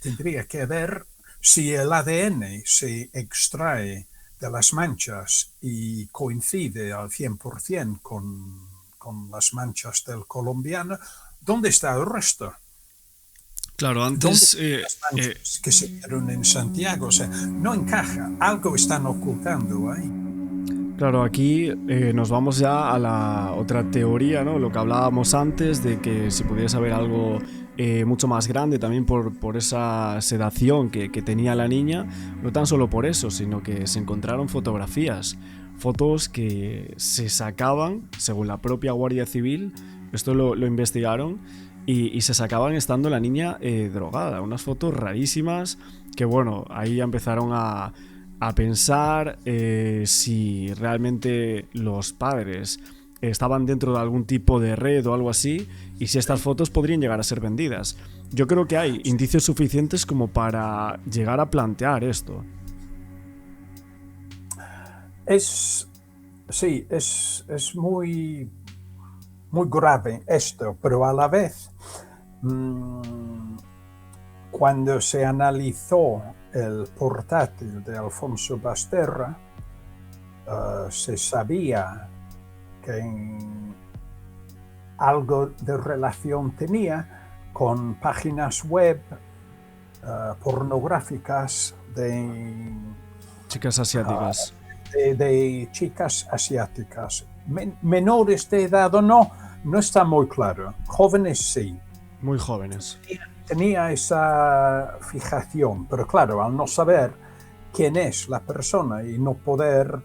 tendría que ver si el ADN se extrae de las manchas y coincide al 100% con las manchas del colombiano. ¿Dónde está el resto? Claro, ¿Dónde antes, están las manchas que se dieron en Santiago? O sea, no encaja. Algo están ocultando ahí. claro, aquí nos vamos ya a la otra teoría, ¿no? Lo que hablábamos antes de que si pudiese haber algo mucho más grande también por esa sedación que tenía la niña, no tan solo por eso, sino que se encontraron fotografías, fotos que se sacaban, según la propia Guardia Civil, esto lo investigaron, y se sacaban estando la niña drogada, unas fotos rarísimas que bueno, ahí ya empezaron a pensar si realmente los padres estaban dentro de algún tipo de red o algo así y si estas Sí. fotos podrían llegar a ser vendidas. Yo creo que hay indicios suficientes como para llegar a plantear esto. Es, sí, es muy, muy grave esto, pero a la vez, mmm, cuando se analizó el portátil de Alfonso Basterra, se sabía que algo de relación tenía con páginas web pornográficas Chicas uh, asiáticas. de chicas asiáticas. Menores de edad o no, no está muy claro. Jóvenes sí. Muy jóvenes. Tenía esa fijación, pero claro, al no saber quién es la persona y no poder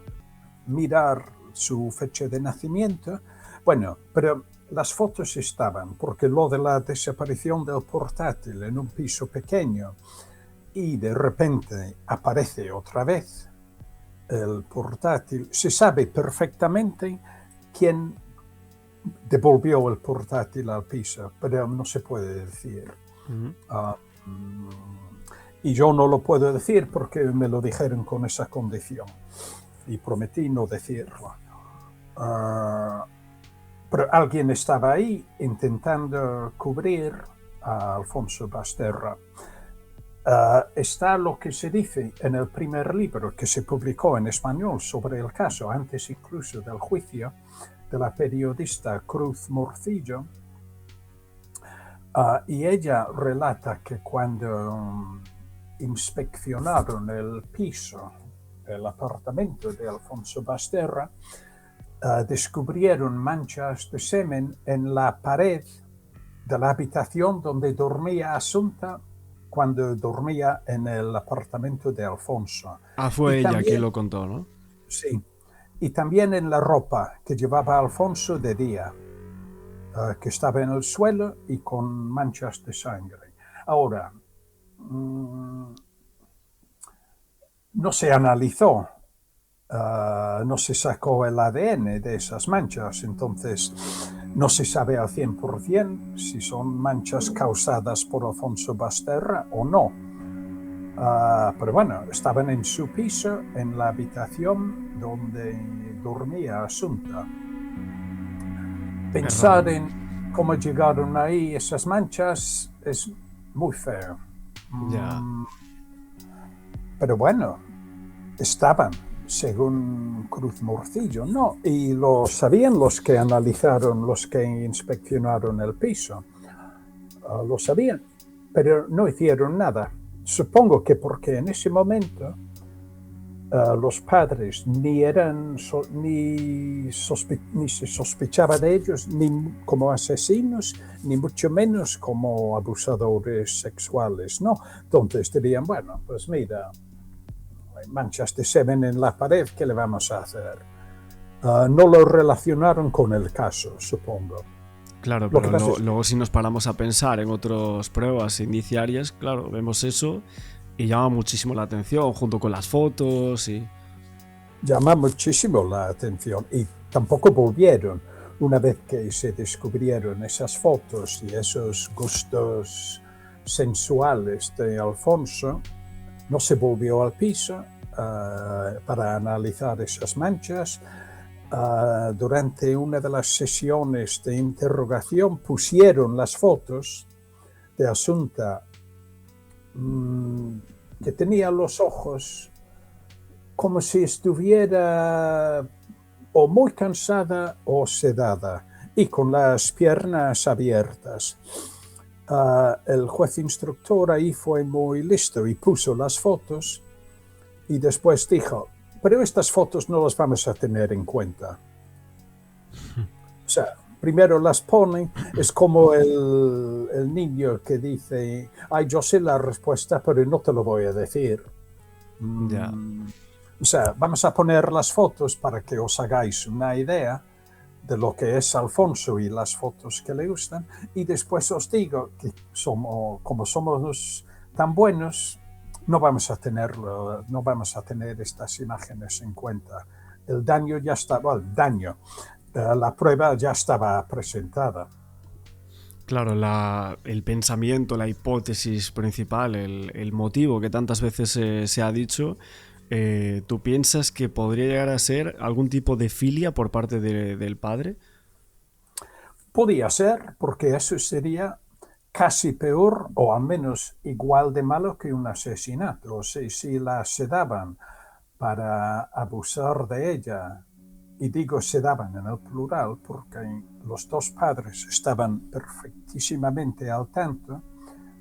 mirar su fecha de nacimiento, bueno, pero las fotos estaban, porque lo de la desaparición del portátil en un piso pequeño y de repente aparece otra vez el portátil, se sabe perfectamente quién devolvió el portátil al piso, pero no se puede decir. Uh -huh. Uh, y yo no lo puedo decir porque me lo dijeron con esa condición y prometí no decirlo. Pero alguien estaba ahí intentando cubrir a Alfonso Basterra. Está lo que se dice en el primer libro que se publicó en español sobre el caso, antes incluso del juicio, de la periodista Cruz Morcillo, y ella relata que cuando inspeccionaron el piso, el apartamento de Alfonso Basterra, descubrieron manchas de semen en la pared de la habitación donde dormía Asunta cuando dormía en el apartamento de Alfonso. Ah, Y fue ella quien también, lo contó, ¿no? sí, y también en la ropa que llevaba Alfonso de día, que estaba en el suelo y con manchas de sangre. Ahora, no se analizó, no se sacó el ADN de esas manchas, entonces no se sabe al 100% si son manchas causadas por Alfonso Basterra o no. Pero bueno, estaban en su piso, en la habitación donde dormía Asunta. Es raro. Pensar en cómo llegaron ahí esas manchas es muy feo. Ya. Mm, pero bueno, estaban, según Cruz Morcillo, ¿no? Y lo sabían los que analizaron, los que inspeccionaron el piso. Lo sabían, pero no hicieron nada. Supongo que porque en ese momento los padres ni eran ni se sospechaba de ellos ni como asesinos ni mucho menos como abusadores sexuales, ¿no? Entonces dirían, bueno, pues mira, hay manchas de semen en la pared, ¿qué le vamos a hacer? No lo relacionaron con el caso, supongo. Claro, Lo que pero pasa es luego si nos paramos a pensar en otras pruebas indiciarias, claro, vemos eso y llama muchísimo la atención, junto con las fotos y... llama muchísimo la atención y tampoco volvieron una vez que se descubrieron esas fotos y esos gustos sensuales de Alfonso, no se volvió al piso para analizar esas manchas. Durante una de las sesiones de interrogación pusieron las fotos de Asunta que tenía los ojos como si estuviera o muy cansada o sedada y con las piernas abiertas. El juez instructor ahí fue muy listo y puso las fotos y después dijo, pero estas fotos no las vamos a tener en cuenta. O sea, primero las pone, es como el niño que dice, ay, yo sé la respuesta, pero no te lo voy a decir. Ya. O sea, vamos a poner las fotos para que os hagáis una idea de lo que es Alfonso y las fotos que le gustan, y después os digo que como somos tan buenos, no vamos a tener estas imágenes en cuenta. El daño ya estaba, la prueba ya estaba presentada. Claro, el pensamiento, la hipótesis principal, el motivo que tantas veces se ha dicho, ¿tú piensas que podría llegar a ser algún tipo de filia por parte del padre? Podía ser, porque eso sería casi peor o al menos igual de malo que un asesinato. O sea, si la sedaban para abusar de ella, y digo sedaban en el plural porque los dos padres estaban perfectísimamente al tanto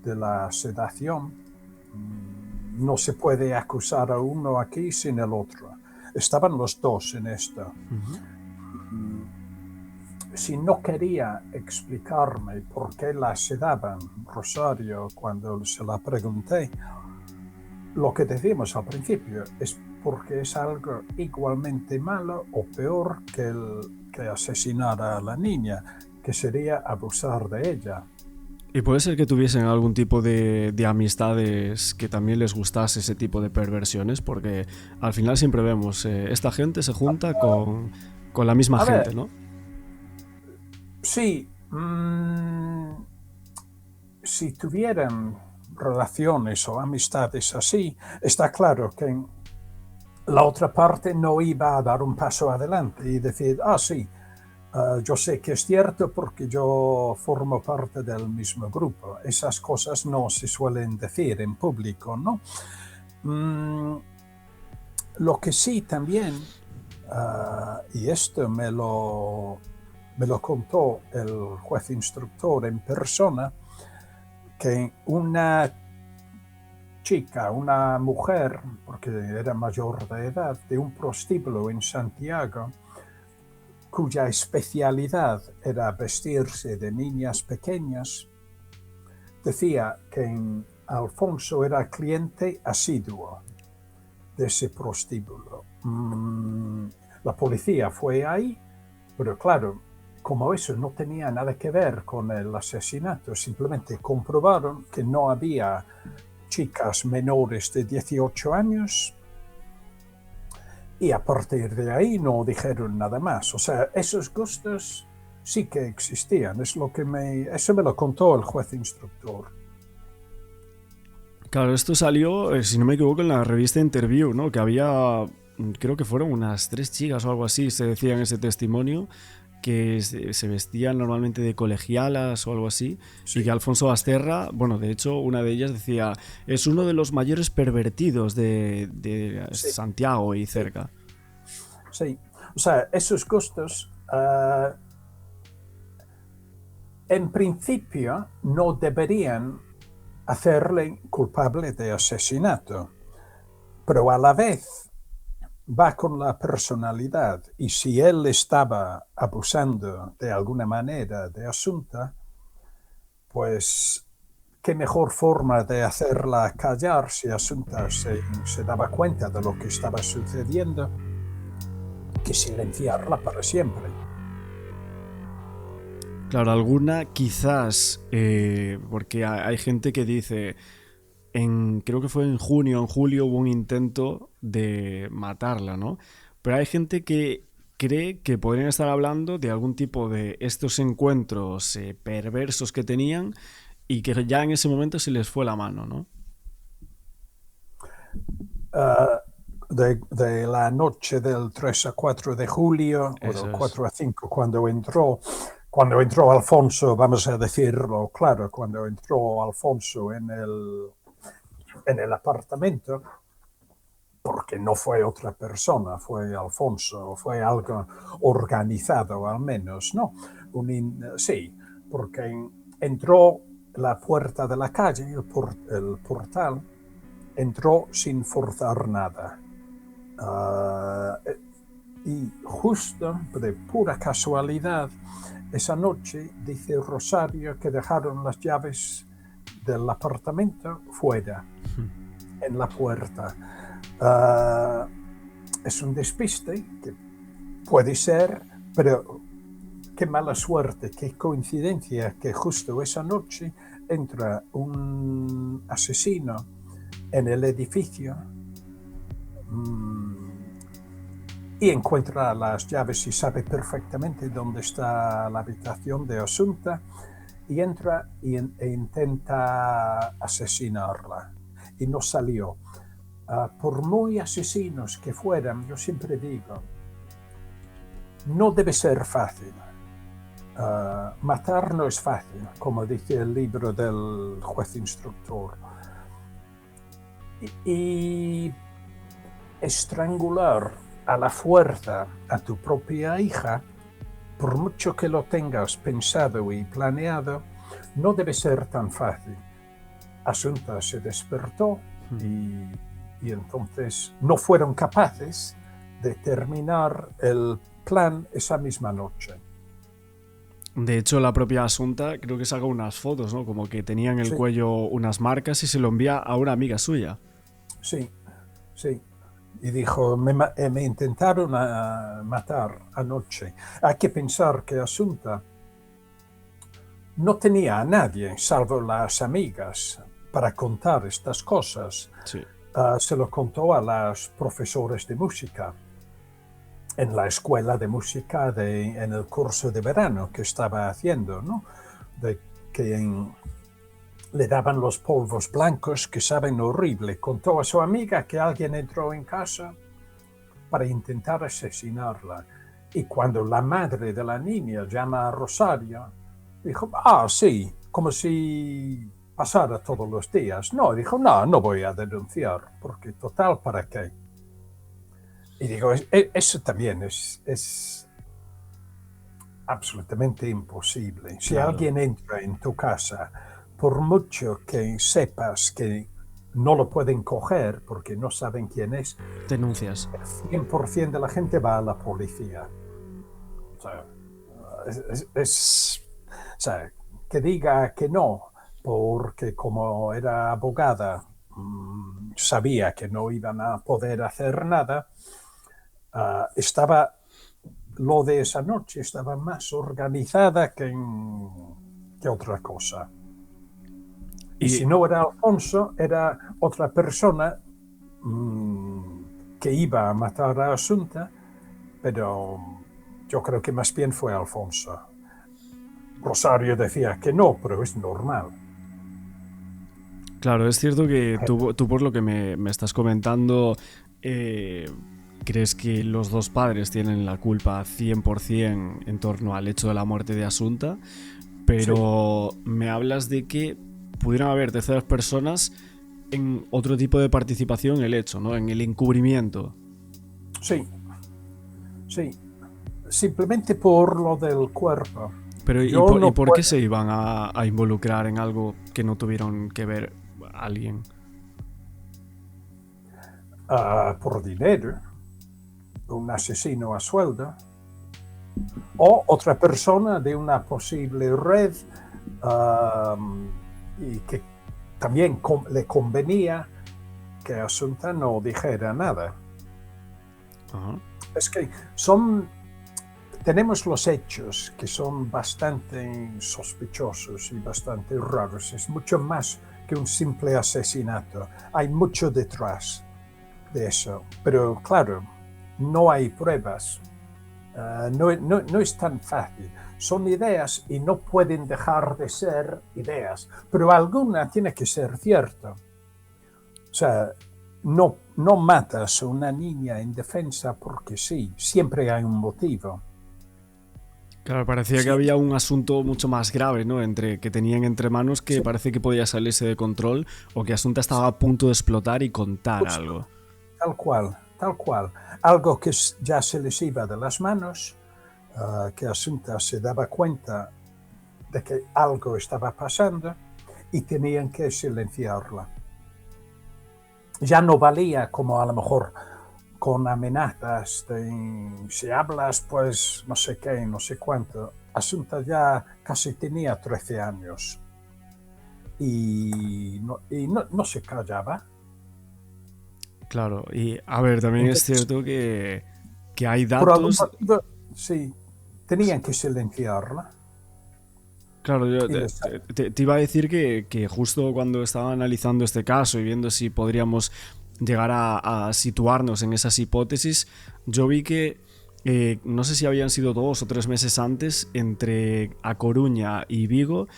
de la sedación, no se puede acusar a uno aquí sin el otro. Estaban los dos en esto. Si no quería explicarme por qué la sedaban, Rosario, cuando se la pregunté, lo que decimos al principio es porque es algo igualmente malo o peor que asesinar a la niña, que sería abusar de ella. Y puede ser que tuviesen algún tipo de amistades que también les gustase ese tipo de perversiones, porque al final siempre vemos, esta gente se junta con la misma A ver, gente, ¿no? sí, si tuvieran relaciones o amistades así, está claro que la otra parte no iba a dar un paso adelante y decir, sí, yo sé que es cierto porque yo formo parte del mismo grupo. Esas cosas no se suelen decir en público, ¿no? Lo que sí también, y esto me lo contó el juez instructor en persona, que una chica, una mujer, porque era mayor de edad, de un prostíbulo en Santiago, cuya especialidad era vestirse de niñas pequeñas, decía que Alfonso era cliente asiduo de ese prostíbulo. La policía fue ahí, pero claro, como eso no tenía nada que ver con el asesinato, simplemente comprobaron que no había chicas menores de 18 años y a partir de ahí no dijeron nada más. O sea, esos gustos sí que existían, eso me lo contó el juez instructor. Claro, esto salió, si no me equivoco, en la revista Interview, ¿no? Que había, creo que fueron unas 3 chicas o algo así, se decía en ese testimonio, que se vestían normalmente de colegialas o algo así, sí. Y que Alfonso Basterra, bueno, de hecho, una de ellas decía, es uno de los mayores pervertidos de sí. Santiago y cerca. Sí, o sea, esos gustos, en principio, no deberían hacerle culpable de asesinato, pero a la vez va con la personalidad, y si él estaba abusando de alguna manera de Asunta, pues qué mejor forma de hacerla callar si Asunta se daba cuenta de lo que estaba sucediendo que silenciarla para siempre. Claro, alguna quizás, porque hay gente que dice, creo que fue en julio hubo un intento de matarla, ¿no? Pero hay gente que cree que podrían estar hablando de algún tipo de estos encuentros perversos que tenían y que ya en ese momento se les fue la mano, ¿no? De la noche del 3 a 4 de julio, o del 4 a 5, cuando entró Alfonso, vamos a decirlo claro, cuando entró Alfonso en en el apartamento, porque no fue otra persona, fue Alfonso, fue algo organizado al menos, ¿no? Sí, porque entró la puerta de la calle, el portal, entró sin forzar nada. Y justo, de pura casualidad, esa noche dice Rosario que dejaron las llaves del apartamento fuera, en la puerta. Es un despiste que puede ser, pero qué mala suerte, qué coincidencia que justo esa noche entra un asesino en el edificio y encuentra las llaves y sabe perfectamente dónde está la habitación de Asunta y entra e intenta asesinarla. Y no salió. Por muy asesinos que fueran, yo siempre digo, no debe ser fácil. Matar no es fácil, como dice el libro del juez instructor. Y estrangular a la fuerza a tu propia hija, por mucho que lo tengas pensado y planeado, no debe ser tan fácil. Asunta se despertó y entonces no fueron capaces de terminar el plan esa misma noche. De hecho, la propia Asunta creo que saca unas fotos, ¿no? Como que tenía en el cuello unas marcas y se lo envía a una amiga suya. Sí. Y dijo, me intentaron matar anoche. Hay que pensar que Asunta no tenía a nadie, salvo las amigas, para contar estas cosas. Sí. Se lo contó a los profesores de música en la escuela de música en el curso de verano que estaba haciendo, ¿no? Le daban los polvos blancos que saben horrible. Contó a su amiga que alguien entró en casa para intentar asesinarla. Y cuando la madre de la niña llama a Rosario, dijo, sí, como si pasara todos los días. No, dijo, no voy a denunciar, porque total, ¿para qué? Y digo, eso también es absolutamente imposible. Si alguien entra en tu casa, por mucho que sepas que no lo pueden coger porque no saben quién es, denuncias. El 100% de la gente va a la policía. O sea, que diga que no, porque como era abogada, sabía que no iban a poder hacer nada. Lo de esa noche estaba más organizada que otra cosa. Y si no era Alfonso, era otra persona que iba a matar a Asunta, pero yo creo que más bien fue Alfonso. Rosario decía que no, pero es normal. Claro, es cierto que tú por lo que me estás comentando, crees que los dos padres tienen la culpa 100% en torno al hecho de la muerte de Asunta, pero me hablas de que pudieran haber terceras personas en otro tipo de participación en el hecho, ¿no? En el encubrimiento. Sí. Simplemente por lo del cuerpo. Pero ¿y por qué se iban a involucrar en algo que no tuvieron que ver alguien? Por dinero, un asesino a sueldo, o otra persona de una posible red y que también le convenía que Asunta no dijera nada. Uh-huh. Es que tenemos los hechos que son bastante sospechosos y bastante raros. Es mucho más que un simple asesinato. Hay mucho detrás de eso. Pero claro, no hay pruebas. No es tan fácil. Son ideas y no pueden dejar de ser ideas. Pero alguna tiene que ser cierta. O sea, no matas a una niña indefensa porque sí. Siempre hay un motivo. Claro, parecía que Sí, había un asunto mucho más grave, ¿no? Que tenían entre manos que sí, parece que podía salirse de control o que Asunta estaba a punto de explotar y contar justo, algo. tal cual, tal cual. Algo que ya se les iba de las manos, que Asunta se daba cuenta de que algo estaba pasando y tenían que silenciarla. Ya no valía como a lo mejor con amenazas de si hablas pues no sé qué, no sé cuánto. Asunta ya casi tenía 13 años y no se callaba. Claro, y a ver, también es Entonces, cierto que hay por algún datos. motivo, sí, tenían que silenciarla Claro, yo y les... te iba a decir que justo cuando estaba analizando este caso y viendo si podríamos llegar a situarnos en esas hipótesis, yo vi que no sé si habían sido 2 o 3 meses antes, entre A Coruña y Vigo,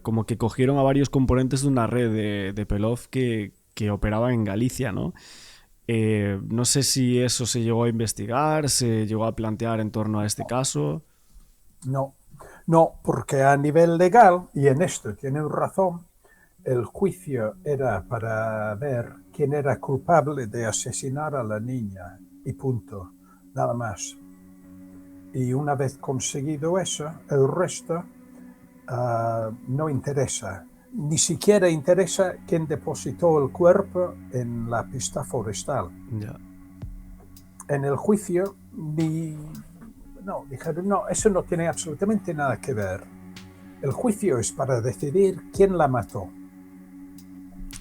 como que cogieron a varios componentes de una red de Pelov que operaba en Galicia, ¿no? No sé si eso se llegó a investigar, se llegó a plantear en torno a este caso. No, no, porque a nivel legal, y en esto tienen razón, el juicio era para ver quién era culpable de asesinar a la niña y punto, nada más. Y una vez conseguido eso, el resto no interesa. Ni siquiera interesa quién depositó el cuerpo en la pista forestal. Ya. En el juicio, no, dijeron, no, eso no tiene absolutamente nada que ver. El juicio es para decidir quién la mató.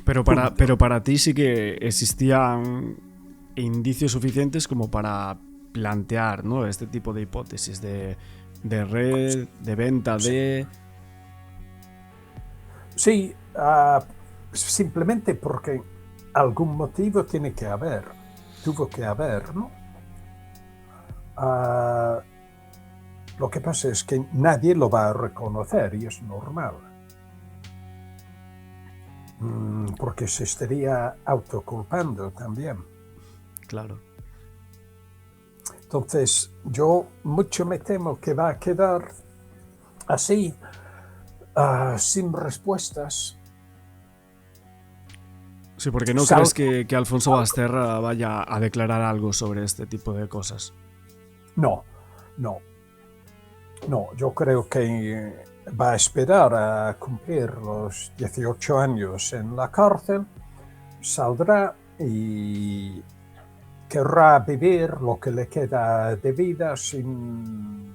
Pero Punto. para ti sí que existían indicios suficientes como para plantear, ¿no? Este tipo de hipótesis de red, de venta Sí, de... sí, simplemente porque algún motivo tiene que haber. Tuvo que haber, ¿no? Ah, lo que pasa es que nadie lo va a reconocer y es normal. Porque se estaría autoculpando también. Claro. Entonces, yo mucho me temo que va a quedar así, sin respuestas. Sí, porque no crees Salvo, que Alfonso salvo. Basterra vaya a declarar algo sobre este tipo de cosas. No, no, no. Yo creo que va a esperar a cumplir los 18 años en la cárcel, saldrá y querrá vivir lo que le queda de vida sin...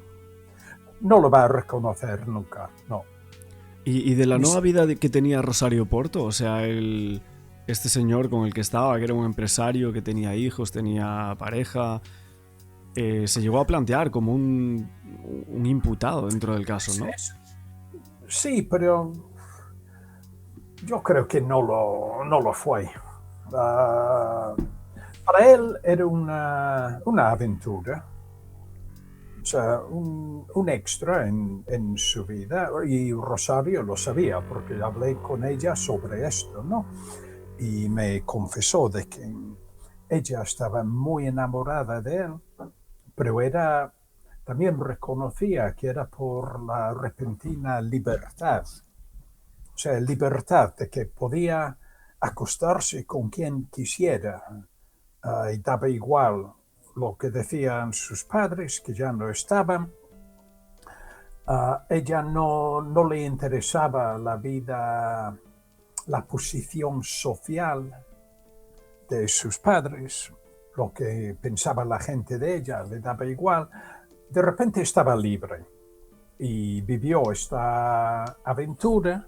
No lo va a reconocer nunca, no. Y de la Ni nueva si- vida que tenía Rosario Porto, o sea, este señor con el que estaba, que era un empresario, que tenía hijos, tenía pareja, se llegó a plantear como un imputado dentro del caso, ¿no? Sí, pero yo creo que no lo fue. Ah, para él era una aventura, o sea, un extra en su vida. Y Rosario lo sabía porque hablé con ella sobre esto, ¿no? Y me confesó de que ella estaba muy enamorada de él, pero también reconocía que era por la repentina libertad. O sea, libertad de que podía acostarse con quien quisiera, y daba igual lo que decían sus padres, que ya no estaban. Ella no le interesaba la vida, la posición social de sus padres, lo que pensaba la gente de ella, le daba igual. De repente estaba libre y vivió esta aventura,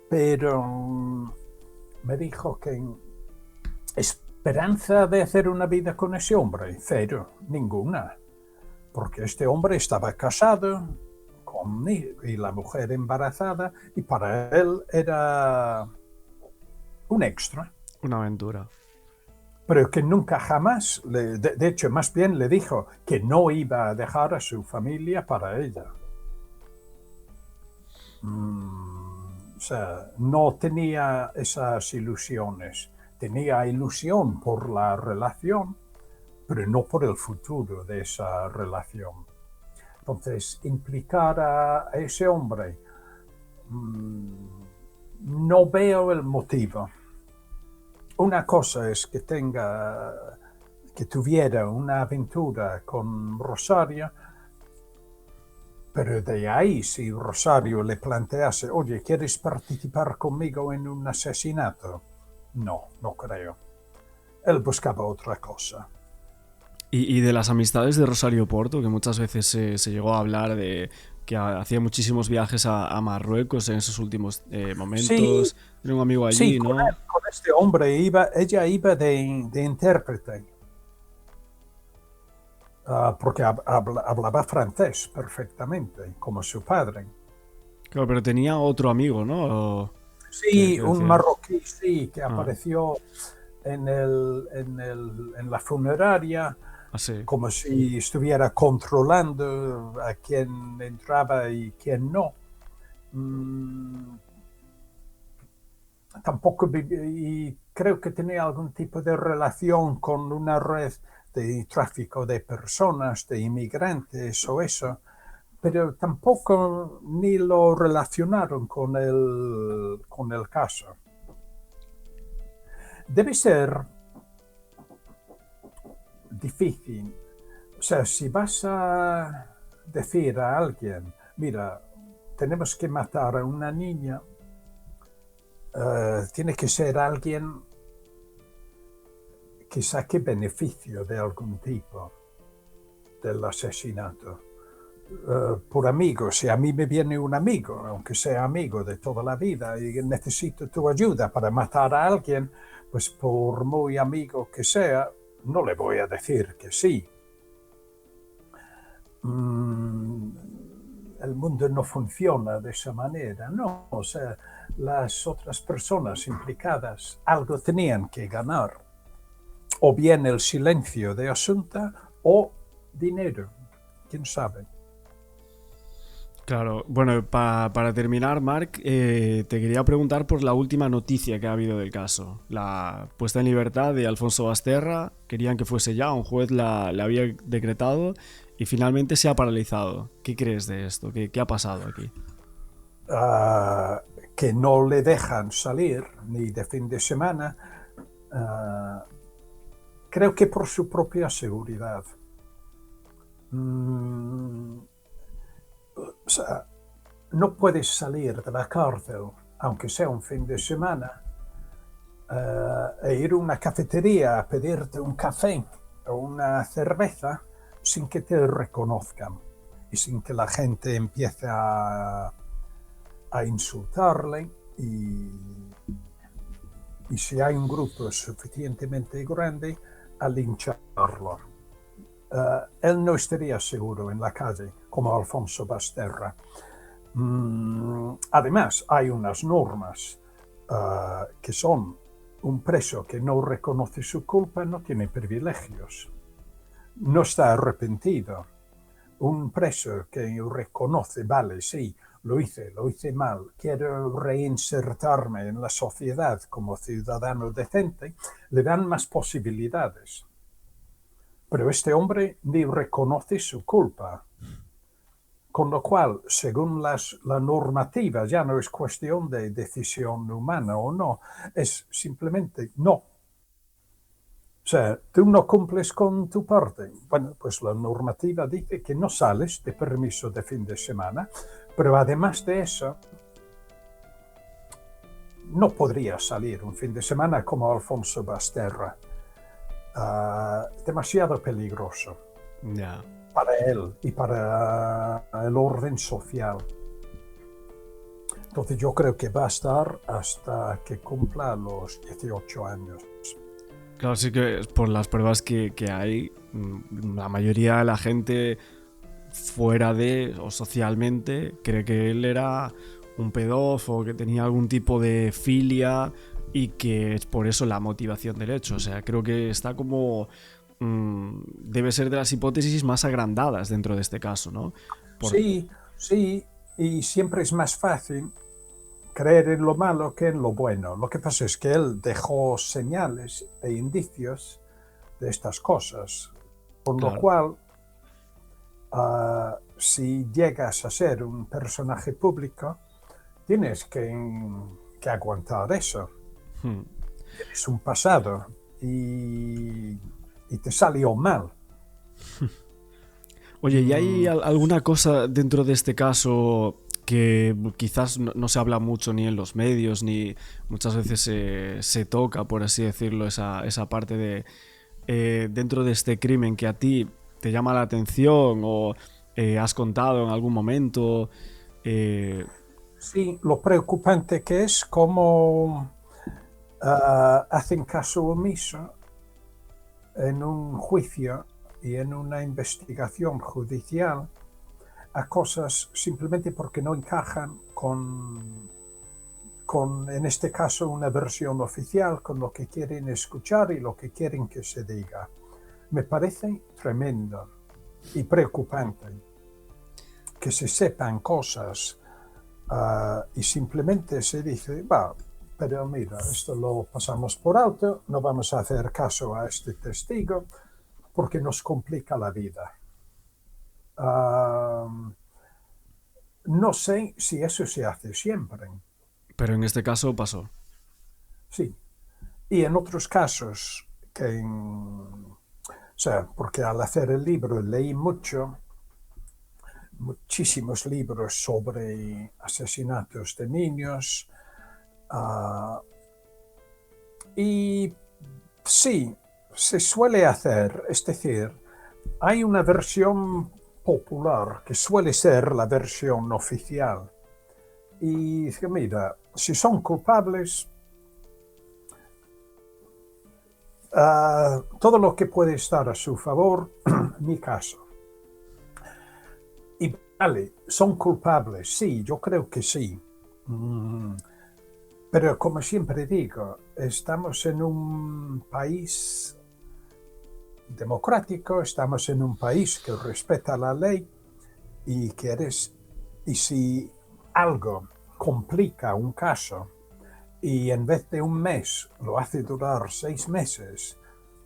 pero me dijo que esperanza de hacer una vida con ese hombre, cero, ninguna, porque este hombre estaba casado y la mujer embarazada y para él era un extra, Una aventura. pero que nunca jamás, de hecho más bien le dijo que no iba a dejar a su familia para ella. O sea, no tenía esas ilusiones, tenía ilusión por la relación, pero no por el futuro de esa relación. Entonces, implicar a ese hombre, no veo el motivo. Una cosa es que tuviera una aventura con Rosario, pero de ahí, si Rosario le plantease, oye, ¿quieres participar conmigo en un asesinato? No, no creo. Él buscaba otra cosa. Y de las amistades de Rosario Porto, que muchas veces se llegó a hablar de que hacía muchísimos viajes a Marruecos en esos últimos Sí, momentos. Tiene un amigo sí, allí, ¿no? con este hombre ella iba de intérprete, porque hablaba francés perfectamente, como su padre. Claro, pero tenía otro amigo, ¿no? Sí, Que un decía. marroquí, sí, que Ah, apareció en la funeraria, así. como si estuviera controlando a quién entraba y quién no. Mm, Tampoco y creo que tenía algún tipo de relación con una red de tráfico de personas, de inmigrantes o eso, pero tampoco ni lo relacionaron con el caso. Debe ser difícil. O sea, si vas a decir a alguien, mira, tenemos que matar a una niña, tiene que ser alguien que saque beneficio de algún tipo del asesinato. Por amigos, si a mí me viene un amigo, aunque sea amigo de toda la vida, y necesito tu ayuda para matar a alguien, pues por muy amigo que sea, no le voy a decir que sí. El mundo no funciona de esa manera, no, o sea, las otras personas implicadas algo tenían que ganar, o bien el silencio de Asunta o dinero, quién sabe. Claro, bueno, para terminar, Marc, te quería preguntar por la última noticia que ha habido del caso. La puesta en libertad de Alfonso Basterra, querían que fuese ya, un juez la había decretado y finalmente se ha paralizado. ¿Qué crees de esto? ¿Qué ha pasado aquí? uh, que no le dejan salir ni de fin de semana, creo que por su propia seguridad. O sea, no puedes salir de la cárcel, aunque sea un fin de semana, e ir a una cafetería a pedirte un café o una cerveza sin que te reconozcan y sin que la gente empiece a insultarle y si hay un grupo suficientemente grande, a lincharlo. Él no estaría seguro en la calle como Alfonso Basterra. Además, hay unas normas que son: un preso que no reconoce su culpa no tiene privilegios, no está arrepentido. Un preso que reconoce, vale, sí, lo hice mal, quiero reinsertarme en la sociedad como ciudadano decente, le dan más posibilidades. Pero este hombre ni reconoce su culpa. Con lo cual, según la normativa, ya no es cuestión de decisión humana o no, es simplemente no. O sea, tú no cumples con tu parte. Bueno, pues la normativa dice que no sales de permiso de fin de semana, pero además de eso, no podría salir un fin de semana como Alfonso Basterra. Demasiado peligroso Ya. para él y para el orden social. Entonces yo creo que va a estar hasta que cumpla los 18 años. Claro, sí que por las pruebas que hay, la mayoría de la gente fuera de o socialmente cree que él era un pedófilo, que tenía algún tipo de filia y que es por eso la motivación del hecho. O sea, creo que está como... debe ser de las hipótesis más agrandadas dentro de este caso, ¿no? Por... Sí, sí, y siempre es más fácil creer en lo malo que en lo bueno. Lo que pasa es que él dejó señales e indicios de estas cosas, con lo Claro. cual si llegas a ser un personaje público, tienes que aguantar eso. Hmm. Tienes un pasado y te salió mal. Oye, ¿y hay alguna cosa dentro de este caso que quizás no se habla mucho ni en los medios, ni muchas veces se toca, por así decirlo, esa parte de dentro de este crimen que a ti te llama la atención o has contado en algún momento? Sí, lo preocupante que es cómo hacen caso omiso en un juicio y en una investigación judicial a cosas simplemente porque no encajan en este caso, una versión oficial, con lo que quieren escuchar y lo que quieren que se diga. Me parece tremendo y preocupante que se sepan cosas y simplemente se dice, pero mira, esto lo pasamos por alto, no vamos a hacer caso a este testigo porque nos complica la vida. No sé si eso se hace siempre. Pero en este caso pasó. Sí. Y en otros casos, porque al hacer el libro leí muchísimos libros sobre asesinatos de niños. Y sí, se suele hacer, es decir, hay una versión popular que suele ser la versión oficial. Y mira, si son culpables, todo lo que puede estar a su favor, mi caso. Y vale, son culpables, sí, yo creo que sí. Pero como siempre digo, estamos en un país democrático, estamos en un país que respeta la ley y si algo complica un caso y en vez de un mes lo hace durar 6 meses,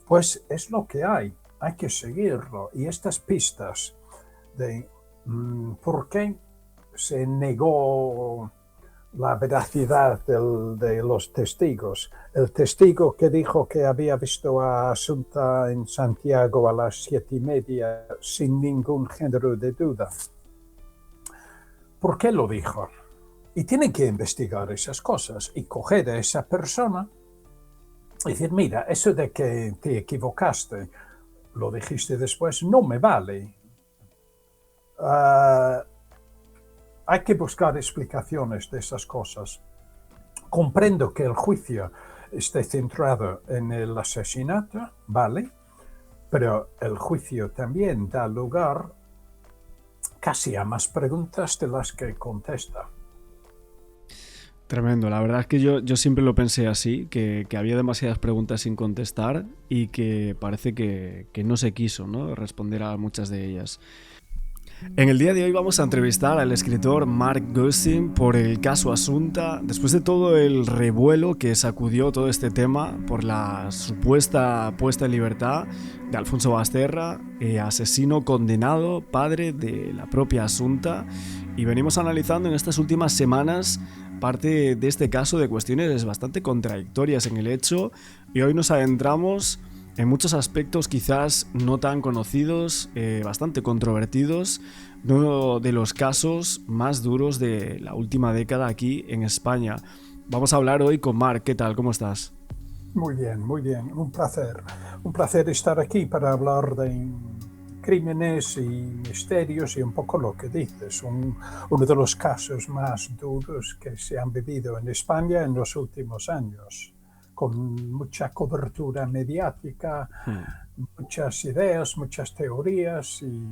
pues es lo que hay que seguirlo. Y estas pistas de por qué se negó la veracidad de los testigos. El testigo que dijo que había visto a Asunta en Santiago a las 7:30 sin ningún género de duda. ¿Por qué lo dijo? Y tienen que investigar esas cosas y coger a esa persona y decir, mira, eso de que te equivocaste, lo dijiste después, no me vale. Hay que buscar explicaciones de esas cosas. Comprendo que el juicio esté centrado en el asesinato, ¿vale? Pero el juicio también da lugar casi a más preguntas de las que contesta. Tremendo, la verdad es que yo siempre lo pensé así, que había demasiadas preguntas sin contestar y que parece que no se quiso, ¿no?, responder a muchas de ellas. En el día de hoy vamos a entrevistar al escritor Mark Gosin por el caso Asunta, después de todo el revuelo que sacudió todo este tema por la supuesta puesta en libertad de Alfonso Basterra, asesino condenado, padre de la propia Asunta, y venimos analizando en estas últimas semanas parte de este caso de cuestiones bastante contradictorias en el hecho, y hoy nos adentramos en muchos aspectos quizás no tan conocidos, bastante controvertidos, de uno de los casos más duros de la última década aquí en España. Vamos a hablar hoy con Marc. ¿Qué tal? ¿Cómo estás? Muy bien, un placer. Un placer estar aquí para hablar de crímenes y misterios y un poco lo que dices, uno de los casos más duros que se han vivido en España en los últimos años, con mucha cobertura mediática, muchas ideas, muchas teorías y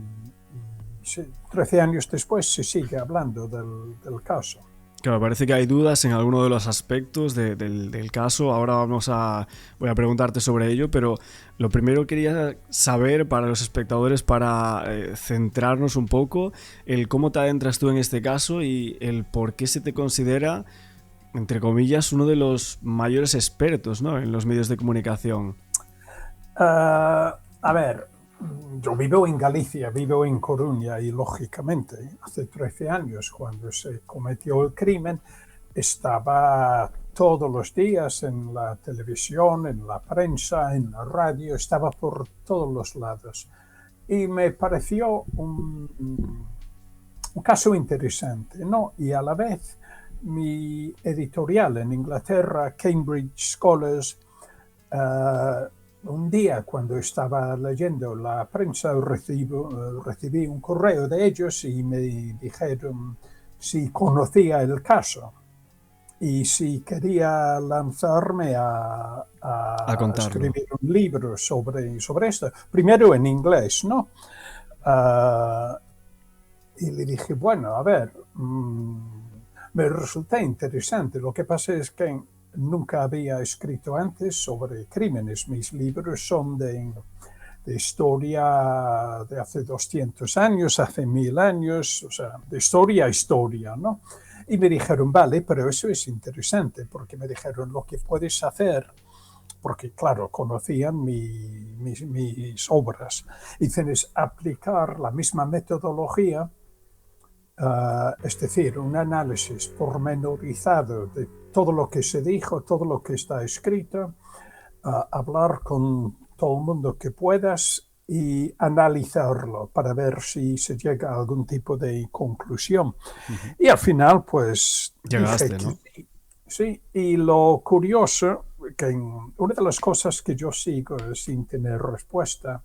13 años después se sigue hablando del caso. Claro, parece que hay dudas en alguno de los aspectos del caso. Ahora voy a preguntarte sobre ello, pero lo primero quería saber para los espectadores, para centrarnos un poco, el cómo te adentras tú en este caso y el por qué se te considera, entre comillas, uno de los mayores expertos, ¿no?, en los medios de comunicación. A ver, Yo vivo en Galicia, vivo en Coruña y lógicamente hace 13 años cuando se cometió el crimen estaba todos los días en la televisión, en la prensa, en la radio, estaba por todos los lados. Y me pareció un caso interesante, ¿no? Y a la vez mi editorial en Inglaterra, Cambridge Scholars, un día cuando estaba leyendo la prensa recibí un correo de ellos y me dijeron si conocía el caso y si quería lanzarme a contarlo. escribir un libro sobre esto, primero en inglés, ¿no? Y le dije, bueno, a ver, me resulta interesante. Lo que pasa es que nunca había escrito antes sobre crímenes. Mis libros son de historia de hace 200 años, hace 1000 años, o sea, de historia a historia, ¿no? Y me dijeron, vale, pero eso es interesante, porque me dijeron, lo que puedes hacer, porque claro, conocían mis obras, dicen, es aplicar la misma metodología, es decir, un análisis pormenorizado de todo lo que se dijo, todo lo que está escrito, hablar con todo el mundo que puedas y analizarlo para ver si se llega a algún tipo de conclusión. Ujú. Y al final, pues dije Llegaste, que ¿no? sí. Sí, y lo curioso, que una de las cosas que yo sigo sin tener respuesta,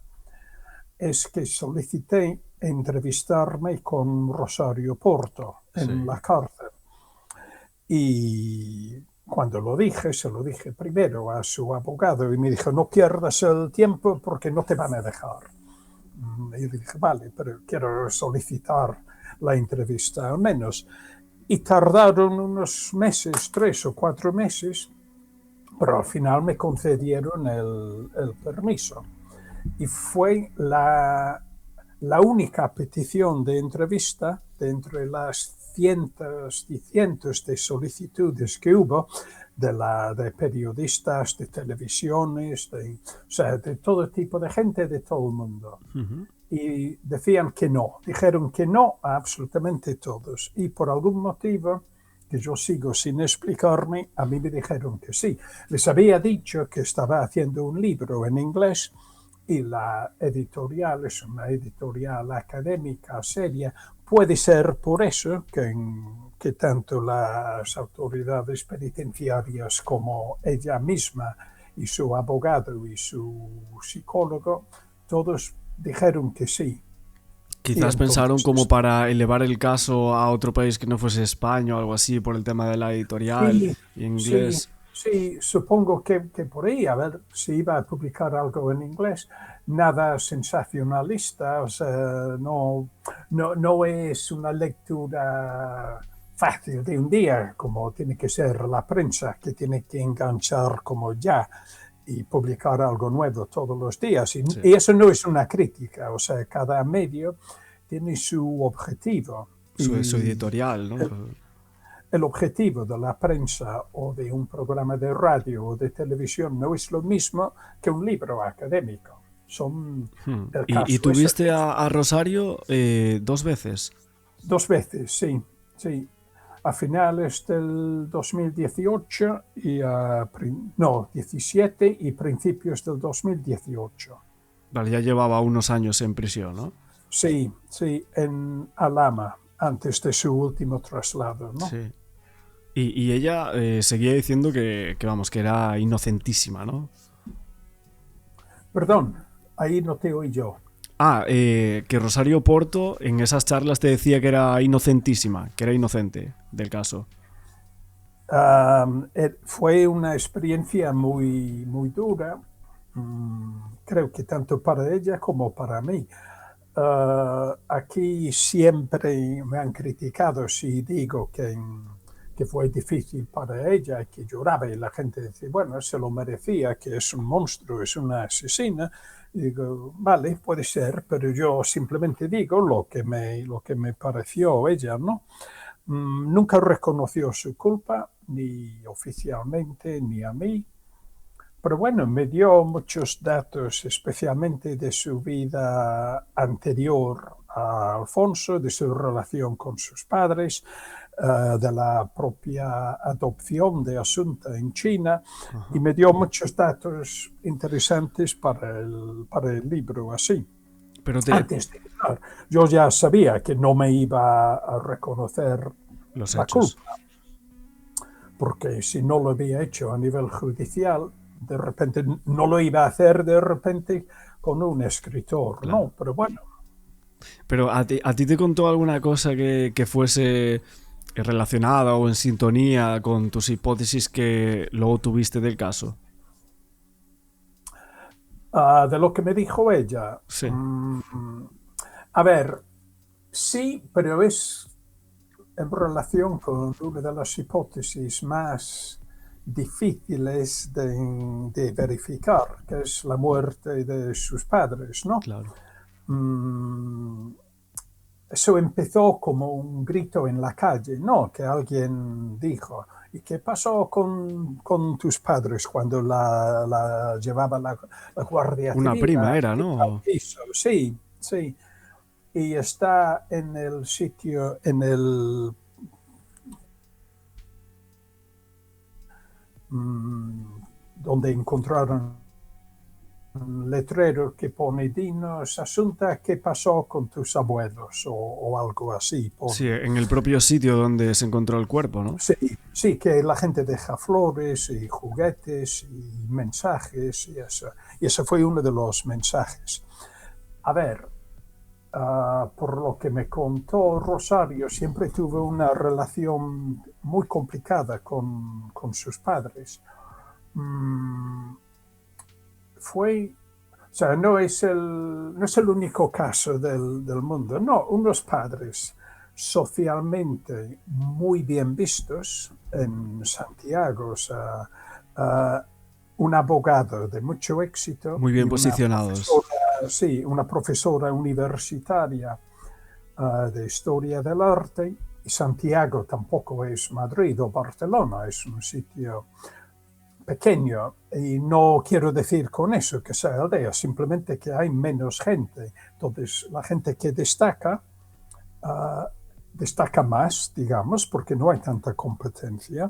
es que solicité entrevistarme con Rosario Porto en Sí. la cárcel. Y cuando lo dije, se lo dije primero a su abogado y me dijo, no pierdas el tiempo porque no te van a dejar. Y le dije, vale, pero quiero solicitar la entrevista al menos. Y tardaron unos meses, 3 o 4 meses, pero al final me concedieron el permiso. Y fue la única petición de entrevista de entre las cientos y cientos de solicitudes que hubo de periodistas, de televisiones, o sea, de todo tipo de gente, de todo el mundo. Ujú. Y decían que no, dijeron que no a absolutamente todos. Y por algún motivo que yo sigo sin explicarme, a mí me dijeron que sí. Les había dicho que estaba haciendo un libro en inglés y la editorial es una editorial académica seria. Puede ser por eso que tanto las autoridades penitenciarias como ella misma y su abogado y su psicólogo, todos dijeron que sí. Y Quizás pensaron como entonces, para elevar el caso a otro país que no fuese España o algo así por el tema de la editorial sí, y en sí, inglés. sí, supongo que por ahí, a ver, si iba a publicar algo en inglés, nada sensacionalista, o sea, no es una lectura fácil de un día, como tiene que ser la prensa, que tiene que enganchar como ya y publicar algo nuevo todos los días. Sí. Y eso no es una crítica, o sea, cada medio tiene su objetivo. Su Y editorial, ¿no? el objetivo de la prensa o de un programa de radio o de televisión no es lo mismo que un libro académico. Son, el Y caso es el tuviste mismo. a Rosario 2 veces. 2 veces, sí, sí. A finales del 2018 y no, 17 y principios del 2018. Vale, ya llevaba unos años en prisión, ¿no? Sí, sí, en Alhama, antes de su último traslado, ¿no? Sí. Y ella seguía diciendo vamos, que era inocentísima, ¿no? Perdón, ahí no te oí yo. Ah, que Rosario Porto en esas charlas te decía que era inocentísima, que era inocente del caso. Fue una experiencia muy, muy dura, creo que tanto para ella como para mí. Aquí siempre me han criticado si digo que fue difícil para ella, que lloraba y la gente decía, bueno, se lo merecía, que es un monstruo, es una asesina. Y digo, vale, puede ser, pero yo simplemente digo lo que me pareció ella, ¿no? Nunca reconoció su culpa, ni oficialmente, ni a mí, Pero bueno, me dio muchos datos, especialmente de su vida anterior a Alfonso, de su relación con sus padres, de la propia adopción de Asunta en China, y me dio muchos datos interesantes para el libro así. Pero Antes de empezar, yo ya sabía que no me iba a reconocer los la hechos. culpa, porque si no lo había hecho a nivel judicial, de repente no lo iba a hacer de repente con un escritor, Claro. no, pero bueno. Pero a ti te contó alguna cosa que fuese relacionada o en sintonía con tus hipótesis que luego tuviste del caso. De lo que me dijo ella, Sí, a ver, sí, pero es en relación con una de las hipótesis más difíciles de verificar, que es la muerte de sus padres, ¿no? claro. Eso empezó como un grito en la calle, ¿no? Que alguien dijo, ¿y qué pasó con tus padres cuando la llevaba la Guardia Una Civil prima era, al ¿no? piso? Sí, sí. Y está en el sitio, en el donde encontraron un letrero que pone dinos asunta qué pasó con tus abuelos o algo así. Sí, en el propio sitio donde se encontró el cuerpo, ¿no? Sí, sí, que la gente deja flores y juguetes y mensajes y eso. Y ese fue uno de los mensajes. A ver, por lo que me contó Rosario, siempre tuve una relación muy complicada con sus padres. Fue, o sea, no es el único caso del mundo. No, unos padres socialmente muy bien vistos en Santiago, o sea, un abogado de mucho éxito Muy y bien posicionados. una profesora universitaria de historia del arte. Y Santiago tampoco es Madrid o Barcelona, es un sitio pequeño, y no quiero decir con eso que sea aldea, simplemente que hay menos gente. Entonces, la gente que destaca, destaca más, digamos, porque no hay tanta competencia,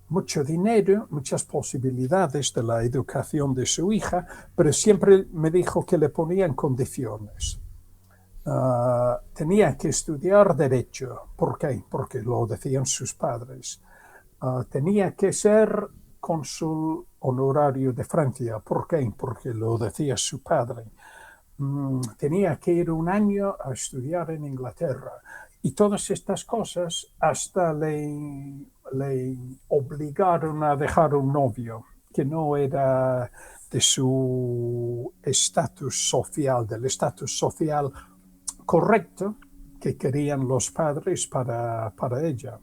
mucho dinero, muchas posibilidades de la educación de su hija, pero siempre me dijo que le ponían condiciones. Tenía que estudiar derecho. ¿Por qué? Porque lo decían sus padres. Tenía que ser cónsul honorario de Francia. ¿Por qué? Porque lo decía su padre. Tenía que ir un año a estudiar en Inglaterra. Y todas estas cosas hasta le obligaron a dejar un novio que no era de su estatus social, del estatus social correcto que querían los padres para ella.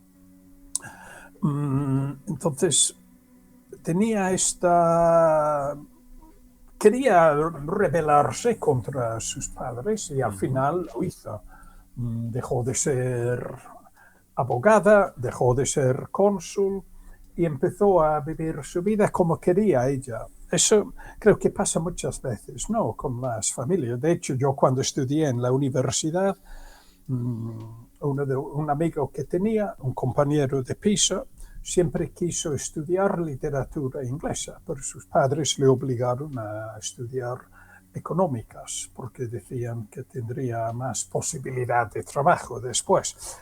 Entonces, tenía quería rebelarse contra sus padres y al final lo hizo. Dejó de ser abogada, dejó de ser cónsul y empezó a vivir su vida como quería ella. Eso creo que pasa muchas veces, ¿no? Con las familias. De hecho, yo cuando estudié en la universidad, un amigo que tenía, un compañero de piso, siempre quiso estudiar literatura inglesa, pero sus padres le obligaron a estudiar económicas porque decían que tendría más posibilidad de trabajo después.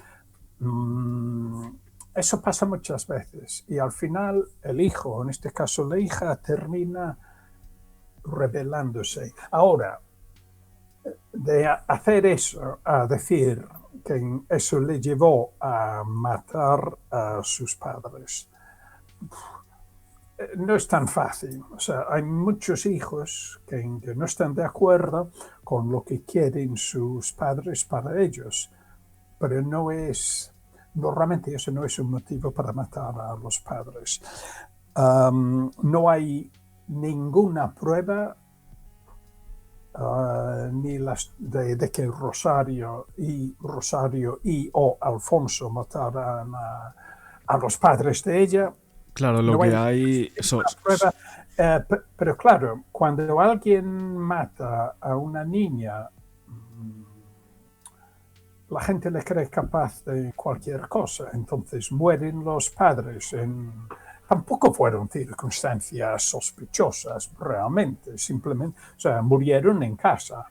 Eso pasa muchas veces y al final el hijo, en este caso la hija, termina rebelándose. Ahora, de hacer eso a decir que eso le llevó a matar a sus padres, no es tan fácil. O sea, hay muchos hijos que no están de acuerdo con lo que quieren sus padres para ellos, pero normalmente eso no es un motivo para matar a los padres. No hay ninguna prueba ni de que Rosario y o Alfonso mataran a los padres de ella. Claro, lo No que hay hay... más prueba. Pero claro, cuando alguien mata a una niña, la gente le cree capaz de cualquier cosa. Entonces mueren los padres. Tampoco fueron circunstancias sospechosas realmente. Simplemente, o sea, murieron en casa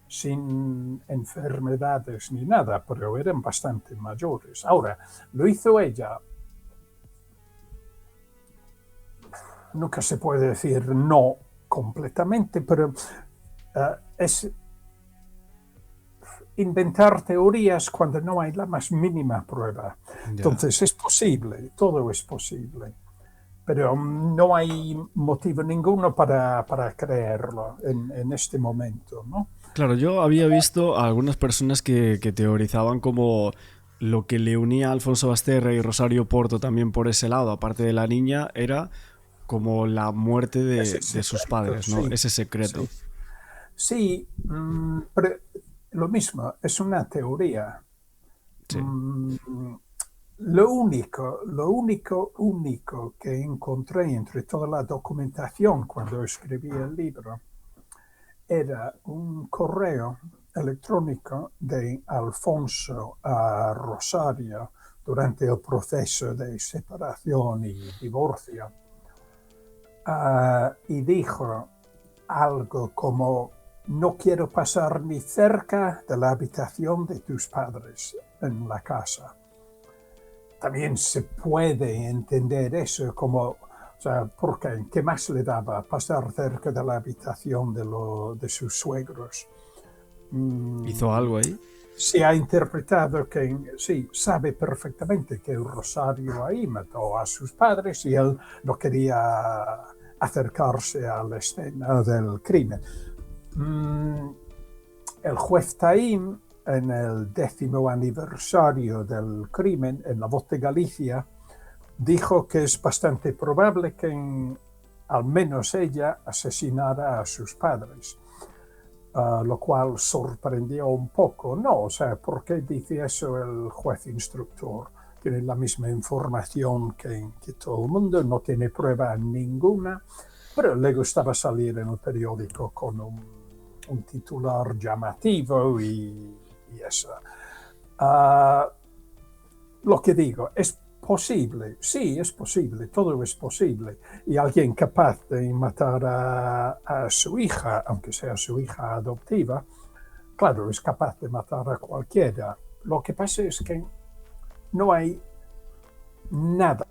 sin enfermedades ni nada, pero eran bastante mayores. Ahora, lo hizo ella. Nunca se puede decir no completamente, pero es inventar teorías cuando no hay la más mínima prueba. Ya. Entonces es posible, todo es posible, pero no hay motivo ninguno para creerlo en este momento, ¿no? Claro, yo había visto a algunas personas que teorizaban como lo que le unía a Alfonso Basterra y Rosario Porto también por ese lado, aparte de la niña, era como la muerte Ese de sus secreto, padres, ¿no? sí, Ese secreto. sí. Sí, pero lo mismo, es una teoría. Sí. Mm, único que encontré entre toda la documentación cuando escribí el libro era un correo electrónico de Alfonso a Rosario durante el proceso de separación y divorcio. Y dijo algo como: no quiero pasar ni cerca de la habitación de tus padres en la casa. También se puede entender eso como, o sea, porque ¿qué más le daba pasar cerca de la habitación de sus suegros? ¿Hizo algo ahí? Se ha interpretado que sí, sabe perfectamente que Rosario ahí mató a sus padres y él no quería acercarse a la escena del crimen. El juez Taín, en el 10º aniversario del crimen, en La Voz de Galicia, dijo que es bastante probable que al menos ella asesinara a sus padres, lo cual sorprendió un poco. No, o sea, ¿por qué dice eso el juez instructor? Tiene la misma información que todo el mundo, no tiene prueba ninguna, pero le gustaba salir en el periódico con un titular llamativo y eso. Uh, lo que digo, ¿es posible? Sí, es posible, todo es posible. Y alguien capaz de matar a su hija, aunque sea su hija adoptiva, claro, es capaz de matar a cualquiera. Lo que pasa es que no hay nada.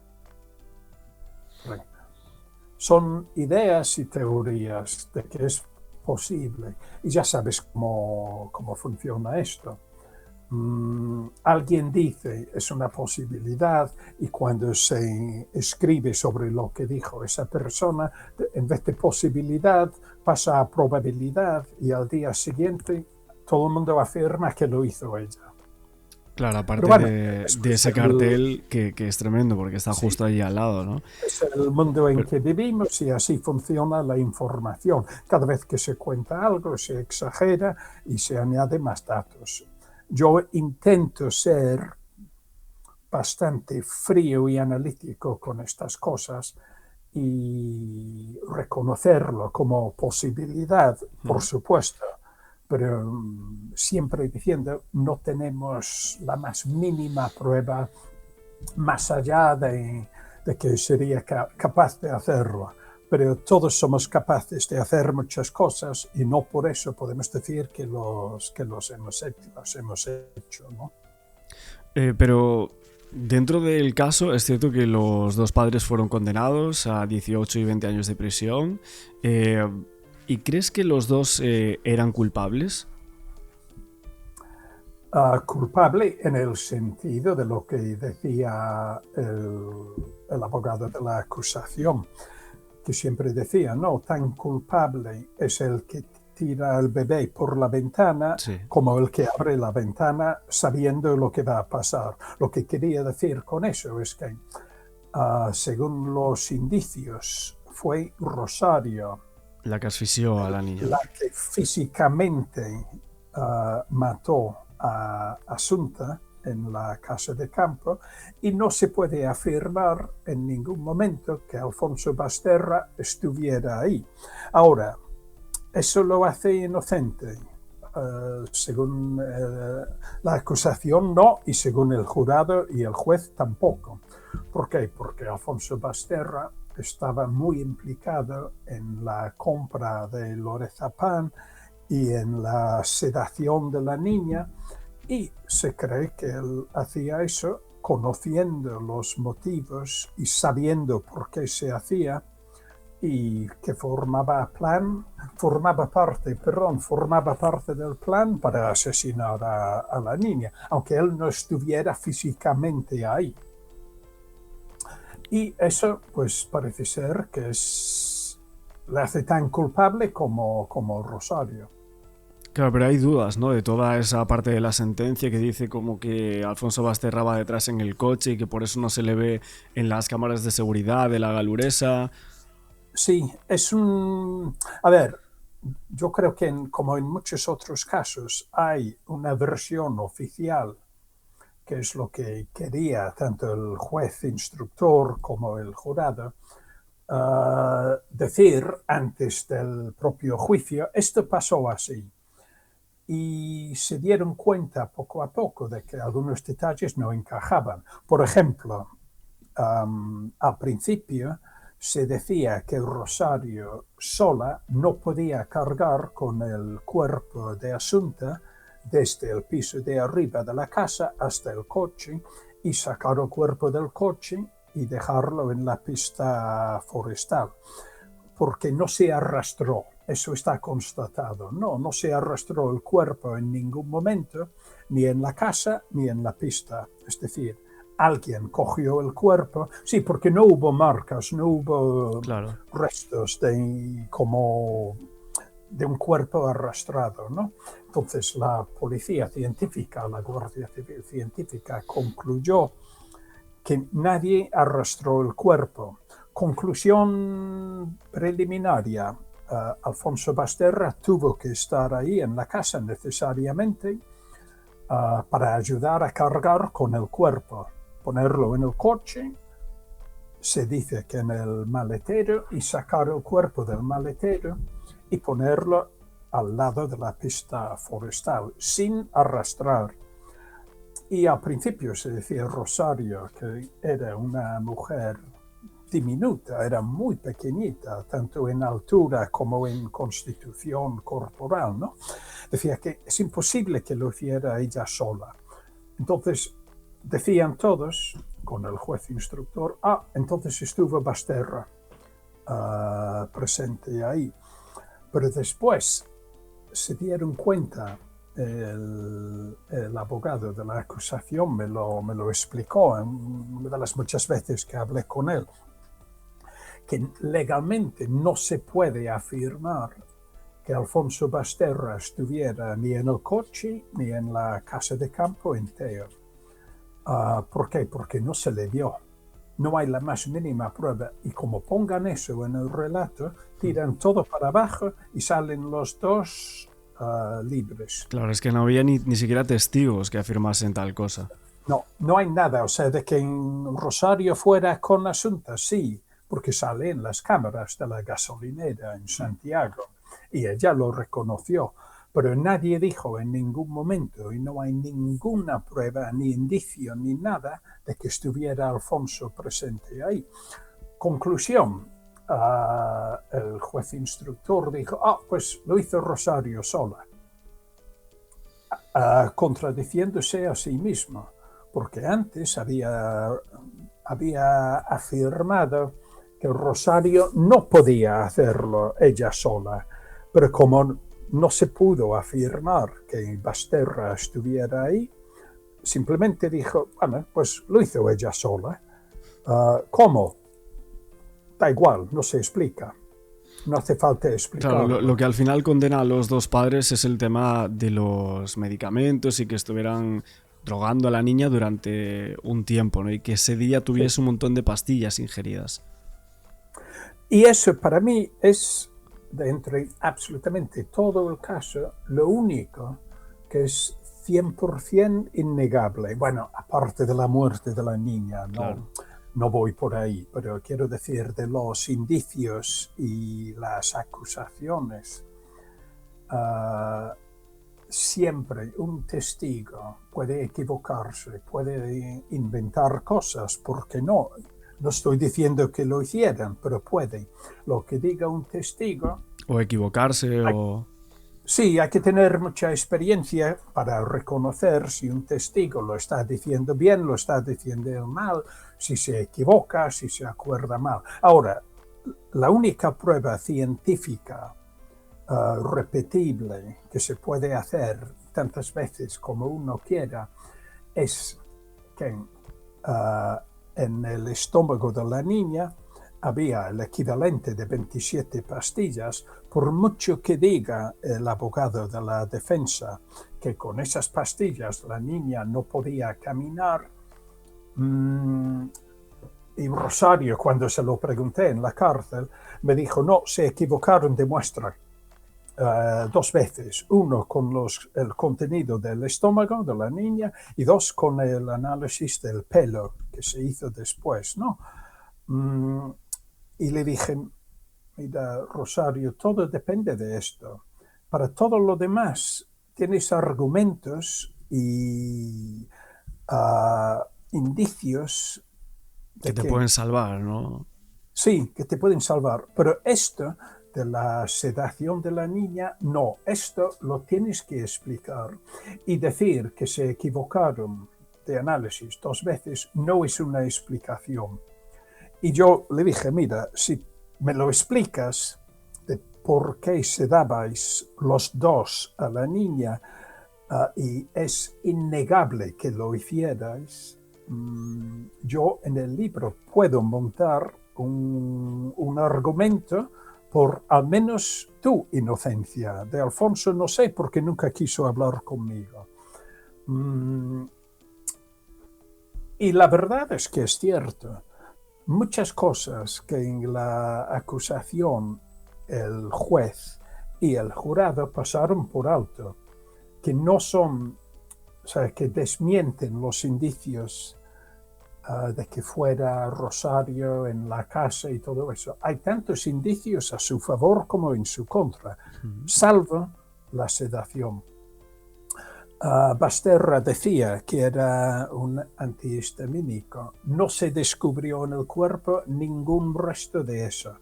Son ideas y teorías de que es posible. Y ya sabes cómo funciona esto. Alguien dice es una posibilidad y cuando se escribe sobre lo que dijo esa persona, en vez de posibilidad pasa a probabilidad y al día siguiente todo el mundo afirma que lo hizo ella. Claro, Pero aparte bueno, eso de es ese cartel que es tremendo porque está sí, justo ahí al lado, ¿no? es el mundo en Pero, que vivimos y así funciona la información. Cada vez que se cuenta algo se exagera y se añade más datos. Yo intento ser bastante frío y analítico con estas cosas y reconocerlo como posibilidad, por supuesto, pero siempre diciendo no tenemos la más mínima prueba más allá de que sería capaz de hacerlo. Pero todos somos capaces de hacer muchas cosas y no por eso podemos decir que los hemos hecho, ¿no? pero dentro del caso es cierto que los dos padres fueron condenados a 18 y 20 años de prisión. ¿Y crees que los dos eran culpables? Culpable en el sentido de lo que decía el abogado de la acusación, que siempre decía, no, tan culpable es el que tira el bebé por la ventana Sí. como el que abre la ventana sabiendo lo que va a pasar. Lo que quería decir con eso es que, según los indicios, fue Rosario La que asfixió a la niña, la ¿no? que físicamente mató a Asunta, en la casa de campo y no se puede afirmar en ningún momento que Alfonso Basterra estuviera ahí. Ahora, eso lo hace inocente. Según la acusación no, y según el jurado y el juez tampoco. ¿Por qué? Porque Alfonso Basterra estaba muy implicado en la compra de lorazepam y en la sedación de la niña, y se cree que él hacía eso conociendo los motivos y sabiendo por qué se hacía, y que formaba parte del plan para asesinar a la niña, aunque él no estuviera físicamente ahí. Y eso, pues, parece ser que le hace tan culpable como Rosario. Claro, pero hay dudas, ¿no? De toda esa parte de la sentencia que dice como que Alfonso Basterra va detrás en el coche y que por eso no se le ve en las cámaras de seguridad de la galuresa. Sí, a ver, yo creo que como en muchos otros casos hay una versión oficial, que es lo que quería tanto el juez instructor como el jurado, decir antes del propio juicio. Esto pasó así. Y se dieron cuenta poco a poco de que algunos detalles no encajaban. Por ejemplo, al principio se decía que Rosario sola no podía cargar con el cuerpo de Asunta desde el piso de arriba de la casa hasta el coche y sacar el cuerpo del coche y dejarlo en la pista forestal, porque no se arrastró. Eso está constatado. No se arrastró el cuerpo en ningún momento, ni en la casa ni en la pista. Es decir, alguien cogió el cuerpo, sí, porque no hubo marcas, no hubo restos como de un cuerpo arrastrado, ¿no? Entonces la policía científica, la Guardia Civil científica, concluyó que nadie arrastró el cuerpo. Conclusión preliminaria: Alfonso Basterra tuvo que estar ahí en la casa necesariamente para ayudar a cargar con el cuerpo, ponerlo en el coche, se dice que en el maletero, y sacar el cuerpo del maletero y ponerlo al lado de la pista forestal, sin arrastrar. Y al principio se decía Rosario que era una mujer diminuta, era muy pequeñita, tanto en altura como en constitución corporal, ¿no? Decía que es imposible que lo hiciera ella sola. Entonces decían todos, con el juez instructor, entonces estuvo Basterra presente ahí. Pero después se dieron cuenta, el abogado de la acusación me lo explicó en una de las muchas veces que hablé con él, que legalmente no se puede afirmar que Alfonso Basterra estuviera ni en el coche ni en la casa de campo en Teo. ¿Por qué? Porque no se le vio. No hay la más mínima prueba. Y como pongan eso en el relato, tiran todo para abajo y salen los dos libres. Claro, es que no había ni siquiera testigos que afirmasen tal cosa. No hay nada. O sea, de que en Rosario fuera con Asunta, sí, porque sale en las cámaras de la gasolinera en Santiago y ella lo reconoció, pero nadie dijo en ningún momento, y no hay ninguna prueba, ni indicio, ni nada de que estuviera Alfonso presente ahí. Conclusión, el juez instructor dijo, pues lo hizo Rosario sola, contradiciéndose a sí mismo, porque antes había afirmado que Rosario no podía hacerlo ella sola, pero como no se pudo afirmar que Basterra estuviera ahí, simplemente dijo, bueno, pues lo hizo ella sola. ¿Cómo? Da igual, no se explica. No hace falta explicarlo. Claro, lo que al final condena a los dos padres es el tema de los medicamentos y que estuvieran drogando a la niña durante un tiempo, ¿no? Y que ese día tuviese un montón de pastillas ingeridas. Y eso para mí es, de entre absolutamente todo el caso, lo único que es 100% innegable. Bueno, aparte de la muerte de la niña, Claro. no voy por ahí, pero quiero decir de los indicios y las acusaciones. ah, Siempre un testigo puede equivocarse, puede inventar cosas, porque no. No estoy diciendo que lo hicieran, pero puede. Lo que diga un testigo, O equivocarse hay, o... sí, hay que tener mucha experiencia para reconocer si un testigo lo está diciendo bien, lo está diciendo mal, si se equivoca, si se acuerda mal. Ahora, la única prueba científica repetible que se puede hacer tantas veces como uno quiera es que en el estómago de la niña había el equivalente de 27 pastillas, por mucho que diga el abogado de la defensa que con esas pastillas la niña no podía caminar. Y Rosario, cuando se lo pregunté en la cárcel, me dijo, no, se equivocaron de muestra. Dos veces, uno con el contenido del estómago de la niña y dos con el análisis del pelo que se hizo después, ¿no? Y le dije, mira, Rosario, todo depende de esto. Para todo lo demás, tienes argumentos y indicios que de te que pueden salvar, ¿no? sí, que te pueden salvar, pero esto de la sedación de la niña, no, esto lo tienes que explicar. Y decir que se equivocaron de análisis dos veces no es una explicación. Y yo le dije, mira, si me lo explicas de por qué sedabais los dos a la niña y es innegable que lo hicierais, yo en el libro puedo montar un argumento por al menos tu inocencia. De Alfonso no sé porque nunca quiso hablar conmigo. Y la verdad es que es cierto. Muchas cosas que en la acusación el juez y el jurado pasaron por alto, que no son, o sea, que desmienten los indicios de que fuera Rosario en la casa y todo eso. Hay tantos indicios a su favor como en su contra, salvo la sedación. Basterra decía que era un antihistamínico. No se descubrió en el cuerpo ningún resto de eso.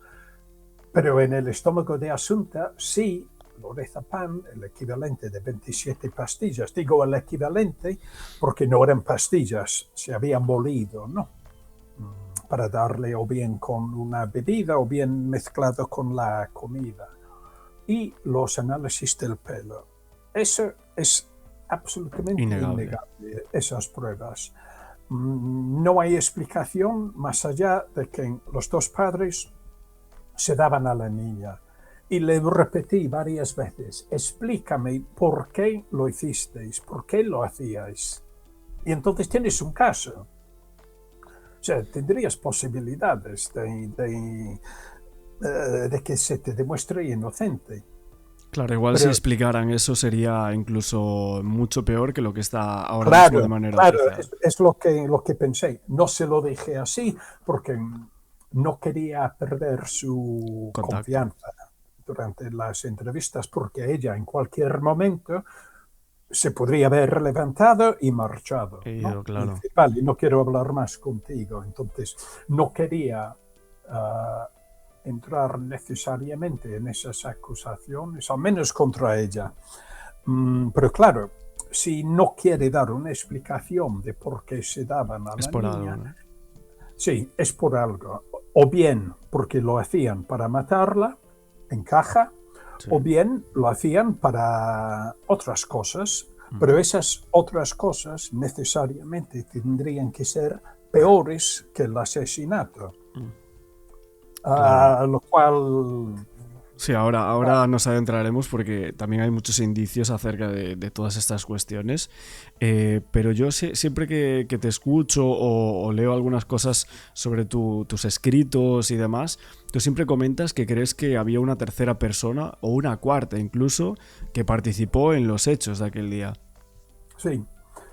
Pero en el estómago de Asunta sí, Lorazepam, el equivalente de 27 pastillas. Digo el equivalente porque no eran pastillas, se habían molido, ¿no? Para darle o bien con una bebida o bien mezclado con la comida. Y los análisis del pelo. Eso es absolutamente innegable, esas pruebas. No hay explicación más allá de que los dos padres se daban a la niña. Y le repetí varias veces, explícame por qué lo hicisteis, por qué lo hacíais. Y entonces tienes un caso. O sea, tendrías posibilidades de que se te demuestre inocente. Claro, igual si explicaran eso sería incluso mucho peor que lo que está ahora claro, mismo de manera oficial. oficial. Es lo que pensé. No se lo dije así porque no quería perder su confianza durante las entrevistas, porque ella en cualquier momento se podría haber levantado y marchado, ¿no? Claro. Y dice, vale, no quiero hablar más contigo. Entonces, no quería entrar necesariamente en esas acusaciones, al menos contra ella. Pero claro, si no quiere dar una explicación de por qué se daban a la niña, algo, ¿no? Sí, es por algo. O bien porque lo hacían para matarla, encaja, sí. O bien lo hacían para otras cosas, pero esas otras cosas necesariamente tendrían que ser peores que el asesinato. Claro. Lo cual... Sí, ahora nos adentraremos porque también hay muchos indicios acerca de todas estas cuestiones, pero yo siempre que te escucho o leo algunas cosas sobre tus escritos y demás, tú siempre comentas que crees que había una tercera persona o una cuarta incluso que participó en los hechos de aquel día. Sí,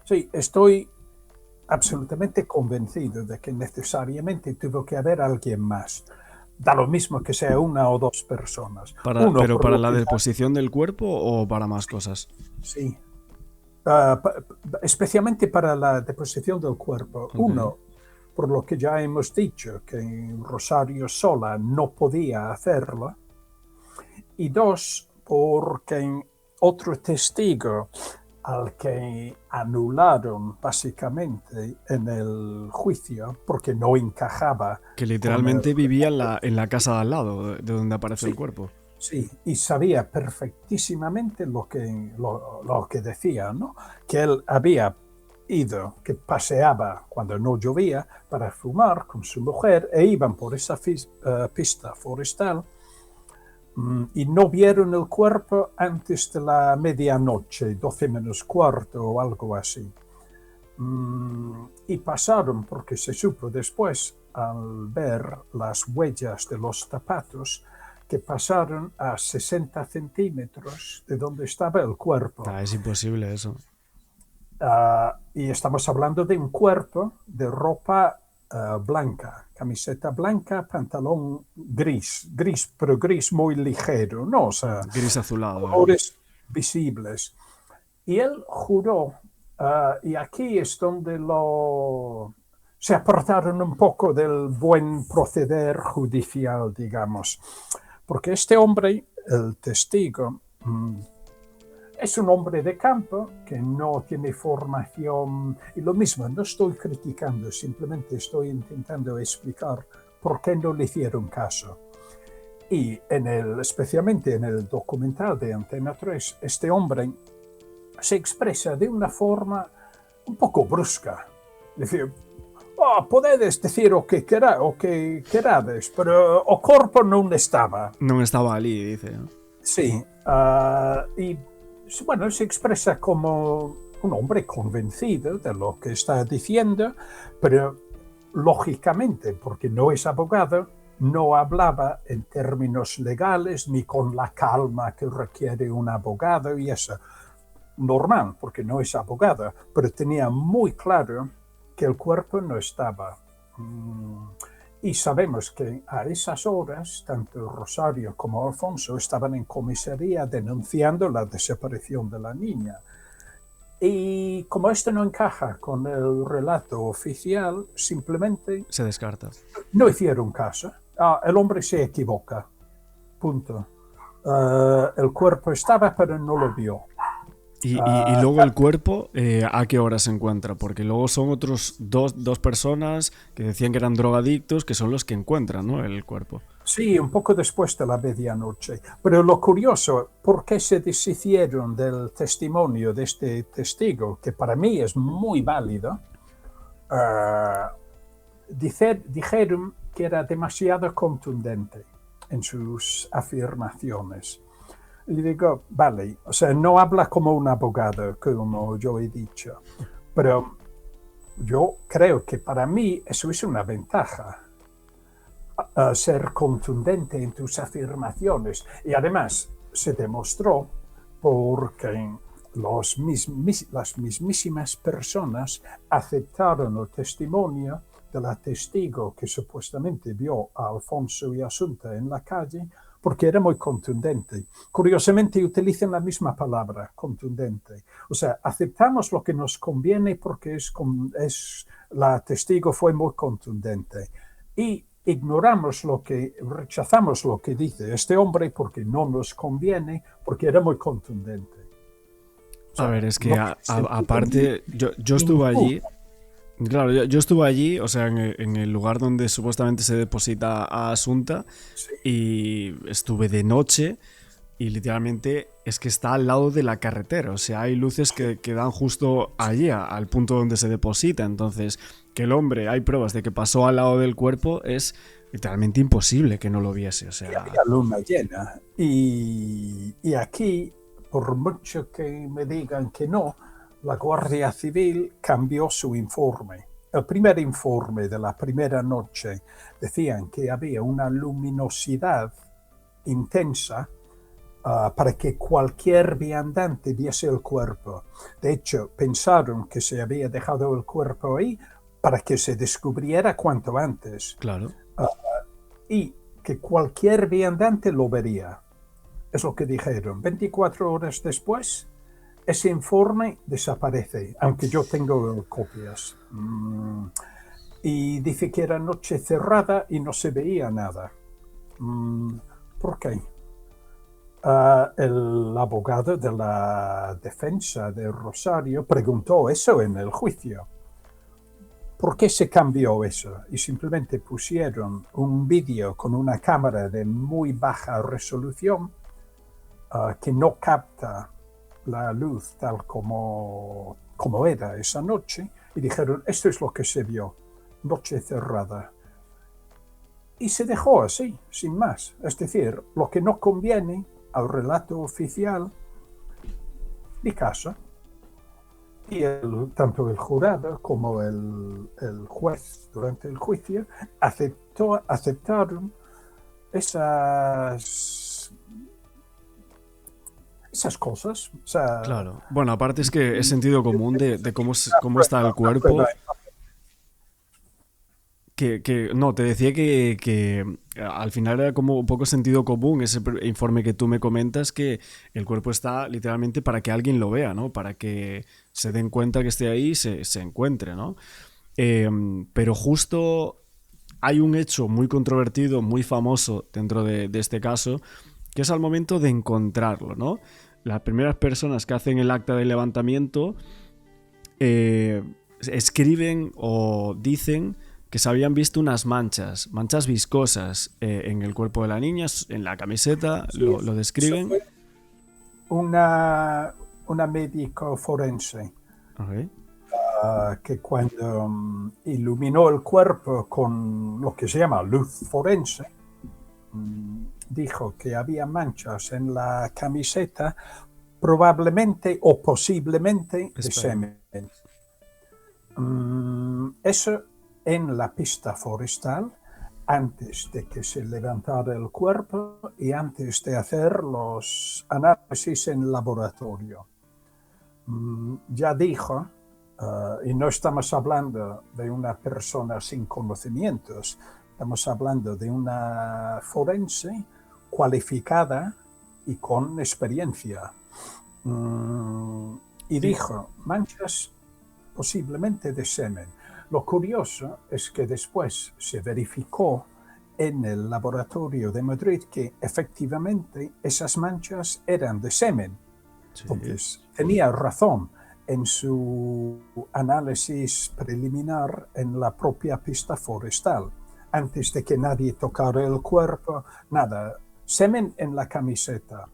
sí, estoy absolutamente convencido de que necesariamente tuvo que haber alguien más. Da lo mismo que sea una o dos personas. Uno, ¿Pero por para lo la que ya, deposición del cuerpo o para más cosas? sí, especialmente para la deposición del cuerpo. Ok. Uno, por lo que ya hemos dicho, que Rosario sola no podía hacerlo. Y dos, porque otro testigo al que anularon básicamente en el juicio porque no encajaba Que con el literalmente vivía en relato. en la casa de al lado, de donde aparece el Sí, cuerpo. sí, y sabía perfectísimamente lo que decía, ¿no? Que él había ido, que paseaba cuando no llovía para fumar con su mujer e iban por esa pista forestal y no vieron el cuerpo antes de la medianoche, 12 menos cuarto o algo así. Y pasaron, porque se supo después, al ver las huellas de los zapatos, que pasaron a 60 centímetros de donde estaba el cuerpo. Es imposible eso. Y estamos hablando de un cuerpo de ropa blanca, camiseta blanca, pantalón gris, pero gris muy ligero, ¿no? O sea, Gris azulado, ¿eh? colores visibles. Y él juró, y aquí es donde se apartaron un poco del buen proceder judicial, digamos, porque este hombre, el testigo, es un hombre de campo que no tiene formación, y lo mismo, no estoy criticando, simplemente estoy intentando explicar por qué no le hicieron caso. Y especialmente en el documental de Antena 3, este hombre se expresa de una forma un poco brusca. Es decir, podedes decir o que querades, pero o corpo non estaba. No estaba allí, dice, ¿no? Sí, y bueno, se expresa como un hombre convencido de lo que está diciendo, pero lógicamente, porque no es abogado, no hablaba en términos legales ni con la calma que requiere un abogado y eso. Normal, porque no es abogado, pero tenía muy claro que el cuerpo no estaba. Y sabemos que a esas horas, tanto Rosario como Alfonso estaban en comisaría denunciando la desaparición de la niña. Y como esto no encaja con el relato oficial, simplemente Se descarta. no hicieron caso. El hombre se equivoca. Punto. El cuerpo estaba, pero no lo vio. Y luego el cuerpo, ¿a qué hora se encuentra? Porque luego son otros dos personas que decían que eran drogadictos, que son los que encuentran, ¿no?, el cuerpo. Sí, un poco después de la medianoche. Pero lo curioso, ¿por qué se deshicieron del testimonio de este testigo, que para mí es muy válido? Dijeron que era demasiado contundente en sus afirmaciones. Y digo, vale, o sea, no habla como un abogado, como yo he dicho, pero yo creo que para mí eso es una ventaja, ser contundente en tus afirmaciones. Y además se demostró porque las mismísimas personas aceptaron el testimonio de la testigo que supuestamente vio a Alfonso y Asunta en la calle, porque era muy contundente. Curiosamente utilizan la misma palabra, contundente. O sea, aceptamos lo que nos conviene porque la testigo fue muy contundente. Y rechazamos lo que dice este hombre porque no nos conviene, porque era muy contundente. O A sea, ver, es que aparte, yo estuve injusto. allí. Claro, yo estuve allí, o sea, en el lugar donde supuestamente se deposita a Asunta, Sí, y estuve de noche y literalmente es que está al lado de la carretera, o sea, hay luces que dan justo allí, al punto donde se deposita, entonces que el hombre, hay pruebas de que pasó al lado del cuerpo, es literalmente imposible que no lo viese, o y sea... había luna llena. Y aquí, por mucho que me digan que no, la Guardia Civil cambió su informe. El primer informe de la primera noche decían que había una luminosidad intensa para que cualquier viandante viese el cuerpo. De hecho, pensaron que se había dejado el cuerpo ahí para que se descubriera cuanto antes. Claro. Y que cualquier viandante lo vería. Es lo que dijeron. 24 horas después, ese informe desaparece, aunque yo tengo copias. Y dice que era noche cerrada y no se veía nada. ¿Por qué? El abogado de la defensa de Rosario preguntó eso en el juicio. ¿Por qué se cambió eso? Y simplemente pusieron un vídeo con una cámara de muy baja resolución que no capta la luz tal como era esa noche, y dijeron, esto es lo que se vio, noche cerrada. Y se dejó así, sin más. Es decir, lo que no conviene al relato oficial de casa. Y tanto el jurado como el juez durante el juicio aceptaron esas cosas. O sea, claro. Bueno, aparte es que es sentido común de cómo está el cuerpo. No, te decía que al final era como un poco sentido común ese informe que tú me comentas, que el cuerpo está literalmente para que alguien lo vea, ¿no? Para que se den cuenta que esté ahí y se encuentre, ¿no? Pero justo hay un hecho muy controvertido, muy famoso dentro de este caso, que es al momento de encontrarlo, ¿no? Las primeras personas que hacen el acta de levantamiento escriben o dicen que se habían visto unas manchas viscosas en el cuerpo de la niña, en la camiseta, sí, lo describen. Una médico forense, okay, que cuando iluminó el cuerpo con lo que se llama luz forense, dijo que había manchas en la camiseta, probablemente o posiblemente de semen. Eso en la pista forestal, antes de que se levantara el cuerpo y antes de hacer los análisis en laboratorio. Ya dijo, y no estamos hablando de una persona sin conocimientos, estamos hablando de una forense cualificada y con experiencia. Y dijo, manchas posiblemente de semen. Lo curioso es que después se verificó en el laboratorio de Madrid que efectivamente esas manchas eran de semen. Sí. Entonces tenía razón en su análisis preliminar en la propia pista forestal. Antes de que nadie tocara el cuerpo, nada, semen en la camiseta.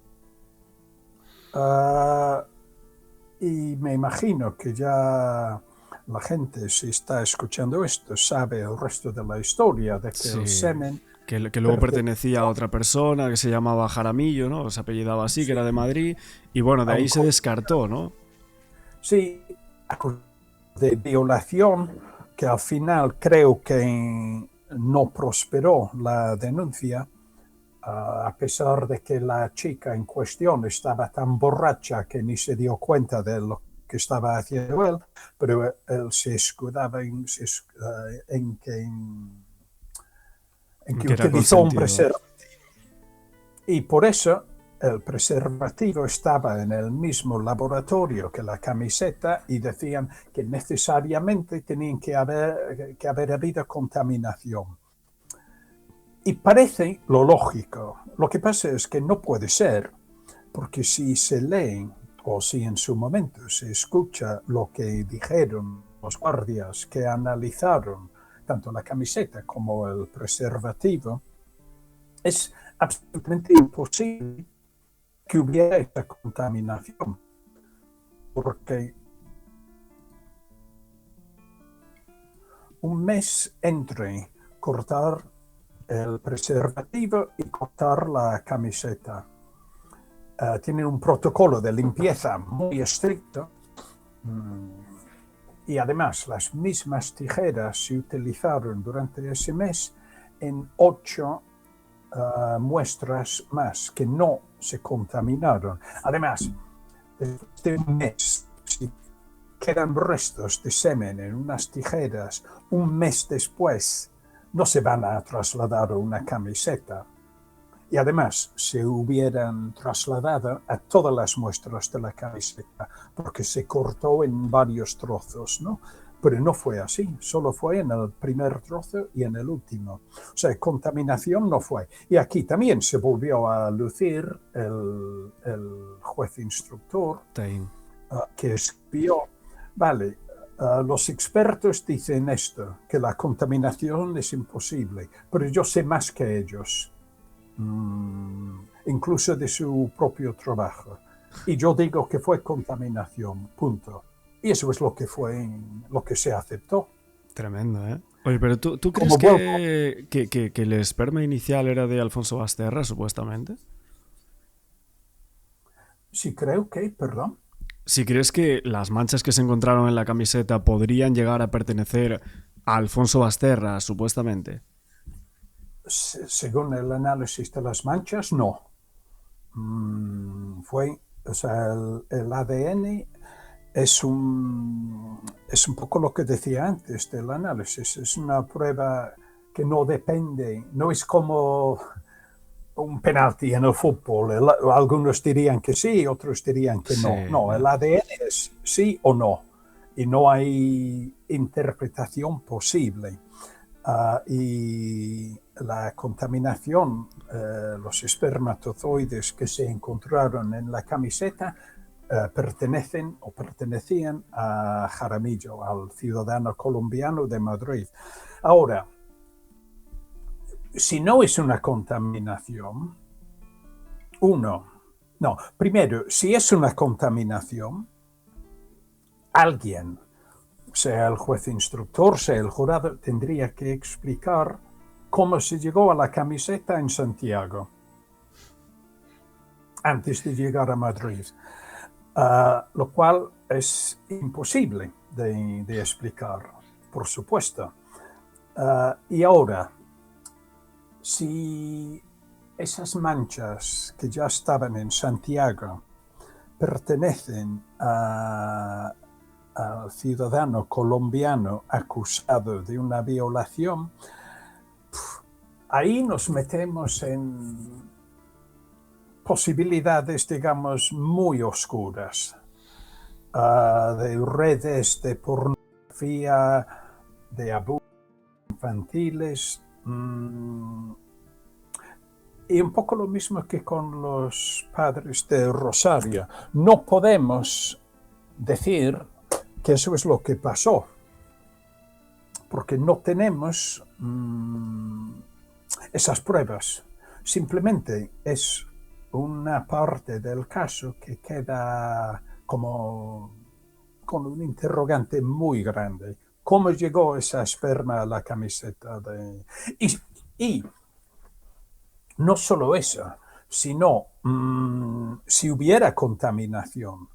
Y me imagino que ya la gente, si está escuchando esto, sabe el resto de la historia, de que sí, el semen... Que luego pertenecía a otra persona que se llamaba Jaramillo, ¿no? Se apellidaba así, sí, que era de Madrid, y bueno, de ahí se descartó, ¿no? Sí, de violación, que al final creo que no prosperó la denuncia, a pesar de que la chica en cuestión estaba tan borracha que ni se dio cuenta de lo que estaba haciendo él, pero él se escudaba en que utilizó un preservativo. Y por eso el preservativo estaba en el mismo laboratorio que la camiseta y decían que necesariamente tenían que haber habido contaminación. Y parece lo lógico. Lo que pasa es que no puede ser, porque si se lee o si en su momento se escucha lo que dijeron los guardias que analizaron tanto la camiseta como el preservativo, es absolutamente imposible que hubiera esta contaminación, porque un mes entre cortar el preservativo y cortar la camiseta. Tienen un protocolo de limpieza muy estricto y además las mismas tijeras se utilizaron durante ese mes en 8 muestras más que no se contaminaron. Además, después de un mes, si quedan restos de semen en unas tijeras, un mes después no se van a trasladar a una camiseta. Y además se hubieran trasladado a todas las muestras de la camiseta, porque se cortó en varios trozos, ¿no? Pero no fue así, solo fue en el primer trozo y en el último. O sea, contaminación no fue. Y aquí también se volvió a lucir el juez instructor que escribió, vale, los expertos dicen esto, que la contaminación es imposible, pero yo sé más que ellos, incluso de su propio trabajo. Y yo digo que fue contaminación, punto. Y eso es lo que se aceptó. Tremendo, ¿eh? Oye, pero ¿tú crees que el esperma inicial era de Alfonso Basterra, supuestamente? Sí, creo que, perdón. Si crees que las manchas que se encontraron en la camiseta podrían llegar a pertenecer a Alfonso Basterra, supuestamente. Según el análisis de las manchas, no. O sea, el ADN es un poco lo que decía antes del análisis. Es una prueba que no depende, no es como un penalti en el fútbol. Algunos dirían que sí, otros dirían que no. Sí, No, el ADN es sí o no. Y no hay interpretación posible. Y la contaminación, los espermatozoides que se encontraron en la camiseta pertenecían a Jaramillo, al ciudadano colombiano de Madrid. Ahora, si no es una contaminación, primero, si es una contaminación, alguien, sea el juez instructor, sea el jurado, tendría que explicar cómo se llegó a la camiseta en Santiago antes de llegar a Madrid, lo cual es imposible de explicar, por supuesto. Y ahora, si esas manchas que ya estaban en Santiago pertenecen al ciudadano colombiano acusado de una violación, ahí nos metemos en posibilidades, digamos, muy oscuras, de redes de pornografía, de abusos infantiles, y un poco lo mismo que con los padres de Rosario. No podemos decir que eso es lo que pasó, porque no tenemos esas pruebas. Simplemente es una parte del caso que queda como con un interrogante muy grande. ¿Cómo llegó esa esperma a la camiseta? Y no solo eso, sino si hubiera contaminación,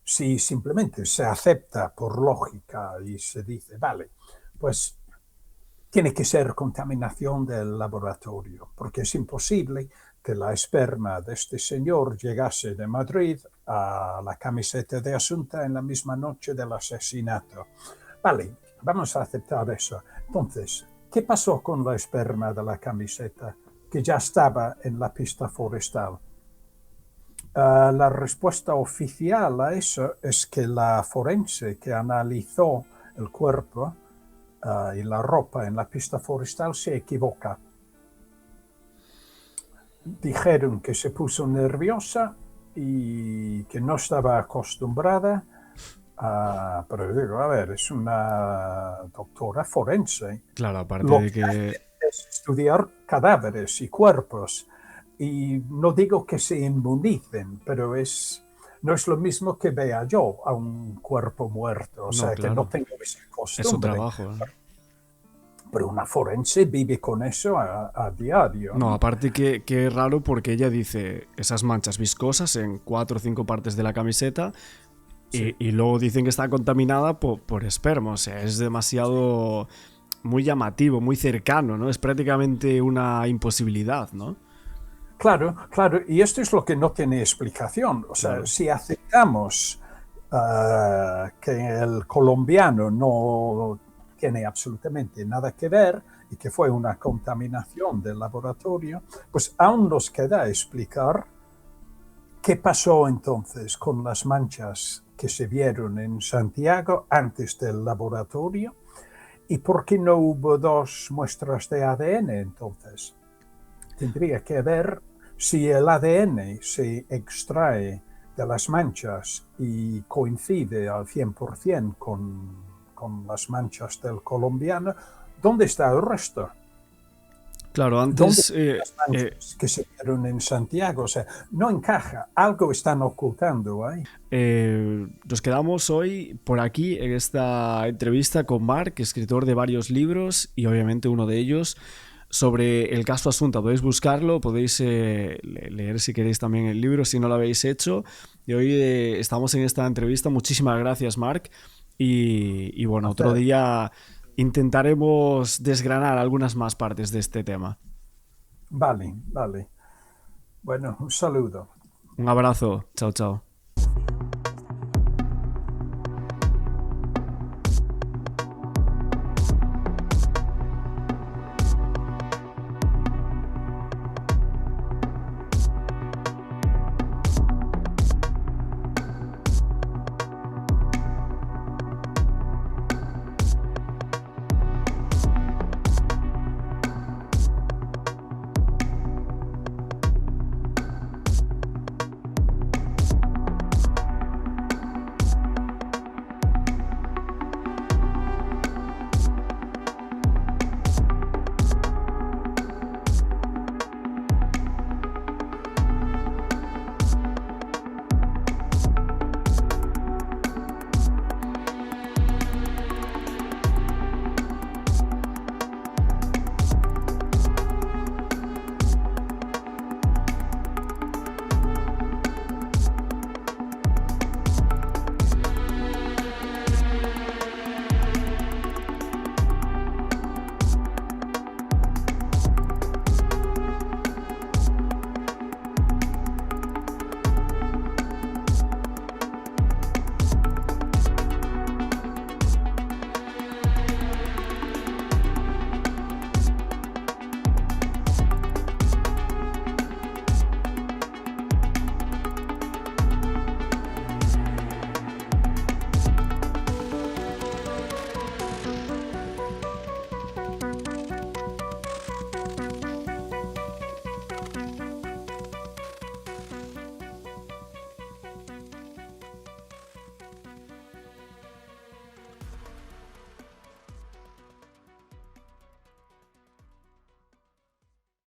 si simplemente se acepta por lógica y se dice, vale, pues tiene que ser contaminación del laboratorio, porque es imposible que la esperma de este señor llegase de Madrid a la camiseta de Asunta en la misma noche del asesinato. Vale, vamos a aceptar eso. Entonces, ¿qué pasó con la esperma de la camiseta que ya estaba en la pista forestal? La respuesta oficial a eso es que la forense que analizó el cuerpo y la ropa en la pista forestal se equivoca. Dijeron que se puso nerviosa y que no estaba acostumbrada, pero digo, a ver, es una doctora forense. Claro, aparte de que es estudiar cadáveres y cuerpos, y no digo que se inmunicen, pero no es lo mismo que vea yo a un cuerpo muerto, o sea, claro, que no tengo ese costumbre. Es su trabajo, ¿eh? Pero una forense vive con eso a diario. No, aparte que raro, porque ella dice esas manchas viscosas en 4 o 5 partes de la camiseta, sí, y luego dicen que está contaminada por esperma. O sea, es demasiado, muy llamativo, muy cercano, ¿no? Es prácticamente una imposibilidad, ¿no? Claro, claro, y esto es lo que no tiene explicación. O sea, Claro. si aceptamos que el colombiano no tiene absolutamente nada que ver y que fue una contaminación del laboratorio, pues aún nos queda explicar qué pasó entonces con las manchas que se vieron en Santiago antes del laboratorio y por qué no hubo dos muestras de ADN entonces. Tendría que ver si el ADN se extrae de las manchas y coincide al 100% con las manchas del colombiano. ¿Dónde está el resto? Claro, ¿Dónde antes están las manchas que se vieron en Santiago? O sea, no encaja. Algo están ocultando ahí. nos quedamos hoy por aquí en esta entrevista con Marc, escritor de varios libros y obviamente uno de ellos sobre el caso Asunta. Podéis buscarlo, podéis leer si queréis también el libro si no lo habéis hecho. Y hoy estamos en esta entrevista. Muchísimas gracias, Marc. Y bueno, otro Hacer. día intentaremos desgranar algunas más partes de este tema. Vale, vale. Bueno, un saludo. Un abrazo. Chao, chao.